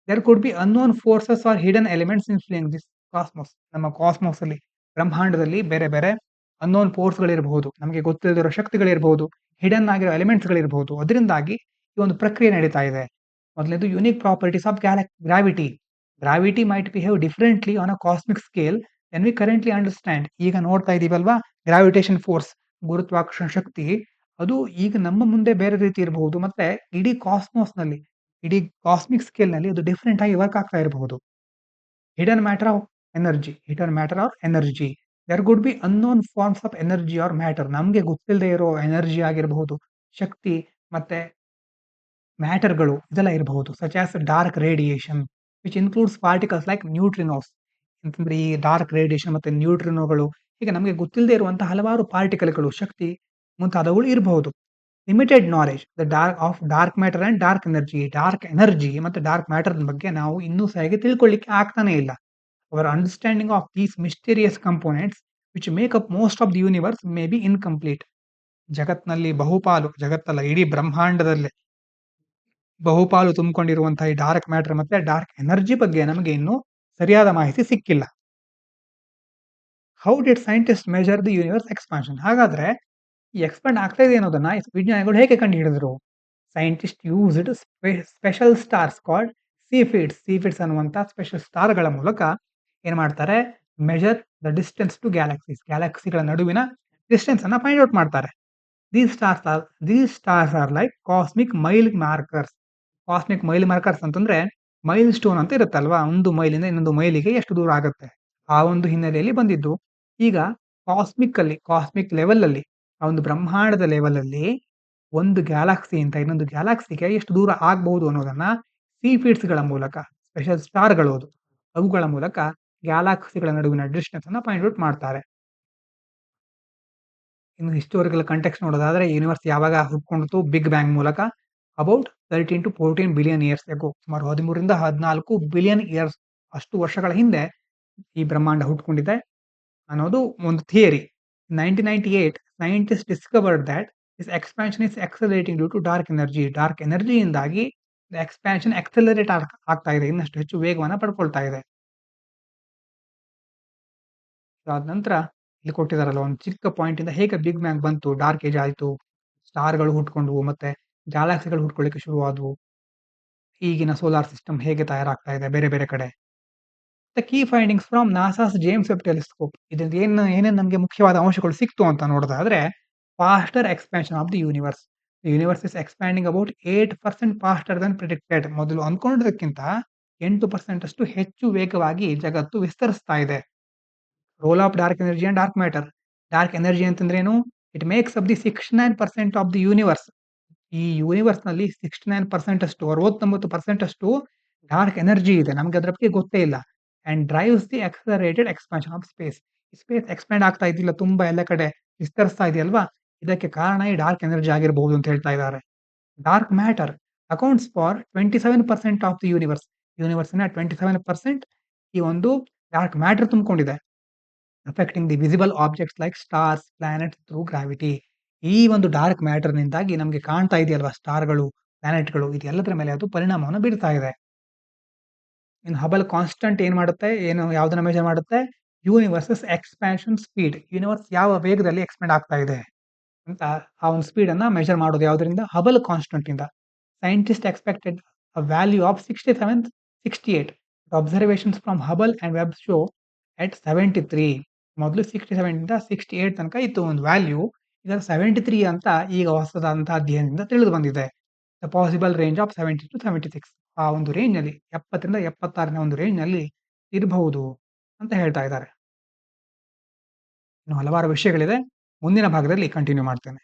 there could be unknown forces or hidden elements influencing this cosmos. ನಮ್ಮ ಕಾಸ್ಮೋಸ್ ಅಲ್ಲಿ, ಬ್ರಹ್ಮಾಂಡದಲ್ಲಿ ಬೇರೆ ಬೇರೆ ಅನ್ನೋನ್ ಫೋರ್ಸ್ ಗಳಿರಬಹುದು, ನಮಗೆ ಗೊತ್ತಿಲ್ಲದಿರೋ ಶಕ್ತಿಗಳಿರಬಹುದು, ಹಿಡನ್ ಆಗಿರೋ ಎಲಿಮೆಂಟ್ಸ್ ಗಳಿರಬಹುದು. ಅದರಿಂದಾಗಿ ಈ ಒಂದು ಪ್ರಕ್ರಿಯೆ ನಡೀತಾ ಇದೆ. ಮೊದಲನೇದು unique properties of gravity. Gravity might behave differently on a cosmic scale than we currently understand. ಈಗ ನೋಡ್ತಾ ಇದೀವಲ್ವಾ ಗ್ರಾವಿಟೇಷನ್ ಫೋರ್ಸ್, ಗುರುತ್ವಾಕರ್ಷಣ ಶಕ್ತಿ, ಅದು ಈಗ ನಮ್ಮ ಮುಂದೆ ಬೇರೆ ರೀತಿ ಇರಬಹುದು. ಮತ್ತೆ ಇಡೀ ಕಾಸ್ಮೋಸ್ ನಲ್ಲಿ, ಇಡೀ ಕಾಸ್ಮಿಕ್ ಸ್ಕೇಲ್ ನಲ್ಲಿ ಅದು ಡಿಫರೆಂಟ್ ಆಗಿ ವರ್ಕ್ ಆಗ್ತಾ ಇರಬಹುದು. Hidden matter of energy. There could be unknown forms of energy or matter. ನಮ್ಗೆ ಗೊತ್ತಿಲ್ಲದೆ ಇರೋ ಎನರ್ಜಿ ಆಗಿರಬಹುದು, ಶಕ್ತಿ ಮತ್ತೆ ಮ್ಯಾಟರ್ಗಳು ಇದೆಲ್ಲ ಇರಬಹುದು. Such as dark radiation which includes particles like neutrinos. ಅಂತಂದ್ರೆ ಈ ಡಾರ್ಕ್ ರೇಡಿಯೇಷನ್ ಮತ್ತೆ ನ್ಯೂಟ್ರಿನೋಗಳು, ಈಗ ನಮಗೆ ಗೊತ್ತಿಲ್ಲದೆ ಇರುವಂತಹ ಹಲವಾರು ಪಾರ್ಟಿಕಲ್ಗಳು, ಶಕ್ತಿ ಮುಂತಾದವುಗಳು ಇರಬಹುದು. Limited knowledge dark matter and dark energy ಮತ್ತೆ ಡಾರ್ಕ್ ಮ್ಯಾಟರ್ ಬಗ್ಗೆ ನಾವು ಇನ್ನೂ ಸರಿಯಾಗಿ ತಿಳ್ಕೊಳ್ಳಿಕ್ಕೆ ಆಗ್ತಾನೆ ಇಲ್ಲ. Our understanding of these mysterious components which make up most of the universe may be incomplete. ಜಗತ್ನಲ್ಲಿ ಬಹುಪಾಲು ಜಗತ್ತಲ್ಲ ಇಡೀ ಬ್ರಹ್ಮಾಂಡದಲ್ಲೇ ಬಹುಪಾಲು ತುಂಬಿಕೊಂಡಿರುವಂತಹ ಈ ಡಾರ್ಕ್ ಮ್ಯಾಟರ್ ಮತ್ತೆ ಡಾರ್ಕ್ ಎನರ್ಜಿ ಬಗ್ಗೆ ನಮಗೆ ಇನ್ನೂ ಸರಿಯಾದ ಮಾಹಿತಿ ಸಿಕ್ಕಿಲ್ಲ. How did scientist measure the universe expansion? ಹಾಗಾದ್ರೆ ಈ ಎಕ್ಸ್ಪಾಂಡ್ ಆಗ್ತಾ ಇದೆ ಅನ್ನೋದನ್ನ ವಿಜ್ಞಾನಿಗಳು ಹೇಗೆ ಕಂಡುಹಿಡಿದ್ರು? Scientist used special stars called Cepheids ಅನ್ನುವಂಥ ಸ್ಪೆಷಲ್ ಸ್ಟಾರ್ಗಳ ಮೂಲಕ ಏನ್ ಮಾಡ್ತಾರೆ? ಮೆಜರ್ ದ ಡಿಸ್ಟೆನ್ಸ್ ಟು ಗ್ಯಾಲಕ್ಸಿಗಳ ನಡುವಿನ ಡಿಸ್ಟೆನ್ಸ್ ಅನ್ನ ಫೈಂಡ್ ಔಟ್ ಮಾಡ್ತಾರೆ. These stars are like cosmic mile markers. Cosmic mile markers ಅಂತಂದ್ರೆ ಮೈಲ್ ಸ್ಟೋನ್ ಅಂತ ಇರುತ್ತಲ್ವಾ, ಒಂದು ಮೈಲಿಂದ ಇನ್ನೊಂದು ಮೈಲಿಗೆ ಎಷ್ಟು ದೂರ ಆಗುತ್ತೆ, ಆ ಒಂದು ಹಿನ್ನೆಲೆಯಲ್ಲಿ ಬಂದಿದ್ದು. ಈಗ ಕಾಸ್ಮಿಕ್ ಲೆವೆಲ್ ಅಲ್ಲಿ, ಆ ಒಂದು ಬ್ರಹ್ಮಾಂಡದ ಲೆವೆಲ್ ಅಲ್ಲಿ ಒಂದು ಗ್ಯಾಲಕ್ಸಿಯಿಂದ ಇನ್ನೊಂದು ಗ್ಯಾಲಕ್ಸಿಗೆ ಎಷ್ಟು ದೂರ ಆಗ್ಬಹುದು ಅನ್ನೋದನ್ನ ಗಳ ಮೂಲಕ, ಸ್ಪೆಷಲ್ ಸ್ಟಾರ್ಗಳು ಅವುಗಳ ಮೂಲಕ ಗ್ಯಾಲಕ್ಸಿಗಳ ನಡುವಿನ ಡಿಸ್ಟೆನ್ಸ್ ಅನ್ನ ಫೈಂಡ್ ಔಟ್ ಮಾಡ್ತಾರೆ. ಇನ್ನು ಹಿಸ್ಟೋರಿಕಲ್ ಕಾಂಟೆಕ್ಸ್ಟ್ ನೋಡೋದಾದ್ರೆ ಯೂನಿವರ್ಸ್ ಯಾವಾಗ ಹುಟ್ಕೊಂಡಿತು? ಬಿಗ್ ಬ್ಯಾಂಗ್ ಮೂಲಕ about 13 to 14 billion years ago, ಸುಮಾರು 13 ರಿಂದ 14 ಬಿಲಿಯನ್ ಇಯರ್ಸ್ ಅಷ್ಟು ವರ್ಷಗಳ ಹಿಂದೆ ಈ ಬ್ರಹ್ಮಾಂಡ ಹುಟ್ಕೊಂಡಿದೆ ಅನ್ನೋದು ಒಂದು theory. 1998 scientist discovered that this expansion is accelerating due to dark energy. Dark ಎನರ್ಜಿಯಿಂದಾಗಿ ಎಕ್ಸ್ಪಾನ್ಷನ್ ಆಕ್ಸಲರೇಟ್ ಆಗ್ತಾ ಇದೆ, ಇನ್ನಷ್ಟು ಹೆಚ್ಚು ವೇಗವನ್ನ ಪಡ್ಕೊಳ್ತಾ ಇದೆ. ಅದಾದ ನಂತರ ಇಲ್ಲಿ ಕೊಟ್ಟಿದಾರಲ್ಲ ಒಂದು ಚಿಕ್ಕ ಪಾಯಿಂಟ್ ಇಂದ ಹೇಗೆ ಬಿಗ್ ಬ್ಯಾಂಗ್ ಬಂತು, ಡಾರ್ಕ್ ಏಜ್ ಆಯ್ತು, ಸ್ಟಾರ್ಗಳು ಹುಟ್ಕೊಂಡ್ವು, ಮತ್ತೆ ಗ್ಯಾಲಕ್ಸಿಗಳು ಹುಟ್ಕೊಳ್ಳಿಕ್ಕೆ ಶುರುವಾದವು, ಈಗಿನ ಸೋಲಾರ್ ಸಿಸ್ಟಮ್ ಹೇಗೆ ತಯಾರಾಗ್ತಾ ಇದೆ ಬೇರೆ ಬೇರೆ ಕಡೆ. The key findings from NASA's James Webb telescope. ಇದರಿಂದ ಏನೇನು ನಮಗೆ ಮುಖ್ಯವಾದ ಅಂಶಗಳು ಸಿಕ್ತು ಅಂತ ನೋಡೋದಾದ್ರೆ, faster expansion of the universe. Universe is expanding about 8% faster than predicted. ಮೊದಲು ಅಂದ್ಕೊಂಡಿದ್ದಕ್ಕಿಂತ 8% ಅಷ್ಟು ಹೆಚ್ಚು ವೇಗವಾಗಿ ಜಗತ್ತು ವಿಸ್ತರಿಸ್ತಾ ಇದೆ. Role of dark energy and dark matter. Dark energy ಅಂತಂದ್ರೇನು? It makes up the 69% of the universe. ಈ ಯೂನಿವರ್ಸ್ ನಲ್ಲಿ 69% ಅಷ್ಟು, 69% ಅಷ್ಟು ಡಾರ್ಕ್ ಎನರ್ಜಿ ಇದೆ, ನಮ್ಗೆ ಅದ್ರ ಬಗ್ಗೆ ಗೊತ್ತೇ ಇಲ್ಲ. And drives the accelerated expansion of space. Space expand ಆಗ್ತಾ ಇದ್ದಿಲ್ಲ, ತುಂಬಾ ಎಲ್ಲ ಕಡೆ ವಿಸ್ತರಿಸ್ತಾ ಇದೆಯಲ್ವಾ, ಇದಕ್ಕೆ ಕಾರಣ ಈ ಡಾರ್ಕ್ ಎನರ್ಜಿ ಆಗಿರಬಹುದು ಅಂತ ಹೇಳ್ತಾ ಇದ್ದಾರೆ. Dark matter accounts for 27% of the universe. ಯೂನಿವರ್ಸ್ನ 27% ಈ ಒಂದು ಡಾರ್ಕ್ ಮ್ಯಾಟರ್ ತುಂಬಿಕೊಂಡಿದೆ. Affecting the visible objects like stars, planets through gravity. ಈ ಒಂದು ಡಾರ್ಕ್ ಮ್ಯಾಟರ್ ನಿಂದಾಗಿ ನಮಗೆ ಕಾಣ್ತಾ ಇದೆಯಲ್ವಾ ಸ್ಟಾರ್ಗಳು, ಪ್ಲಾನೆಟ್ಗಳು, ಇದೆಲ್ಲದರ ಮೇಲೆ ಅದು ಪರಿಣಾಮವನ್ನು ಬೀರ್ತಾ ಇದೆ. ಇನ್ನು ಹಬಲ್ ಕಾನ್ಸ್ಟಂಟ್ ಏನ್ ಮಾಡುತ್ತೆ, ಯಾವ್ದನ್ನ ಮೆಜರ್ ಮಾಡುತ್ತೆ? Universes expansion speed. ಯೂನಿವರ್ಸ್ ಯಾವ ವೇಗದಲ್ಲಿ ಎಕ್ಸ್ಪ್ಯಾಂಡ್ ಆಗ್ತಾ ಇದೆ ಅಂತ ಆ ಒಂದು ಸ್ಪೀಡ್ ಅನ್ನ ಮೆಜರ್ ಮಾಡೋದು ಯಾವ್ದರಿಂದ? ಹಬಲ್ ಕಾನ್ಸ್ಟಂಟ್ ಇಂದ. Scientist expected a value of 67, 68. Observations from Hubble and Webb show at 73. ಮೊದಲು 67 ಇಂದ 68 ತನಕ ಇತ್ತು ಒಂದು ವ್ಯಾಲ್ಯೂ, ಈಗ 73 ಅಂತ ಈಗ ಹೊಸದಾದಂತಹ ಅಧ್ಯಯನದಿಂದ ತಿಳಿದು ಬಂದಿದೆ. The possible range of 70 to 76. ಆ ಒಂದು ರೇಂಜ್ ನಲ್ಲಿ 70 ರಿಂದ 76ನೇ ಒಂದು ರೇಂಜ್ ನಲ್ಲಿ ಇರಬಹುದು ಅಂತ ಹೇಳ್ತಾ ಇದ್ದಾರೆ. ಇನ್ನು ಹಲವಾರು ವಿಷಯಗಳಿದೆ, ಮುಂದಿನ ಭಾಗದಲ್ಲಿ ಕಂಟಿನ್ಯೂ ಮಾಡ್ತೇನೆ.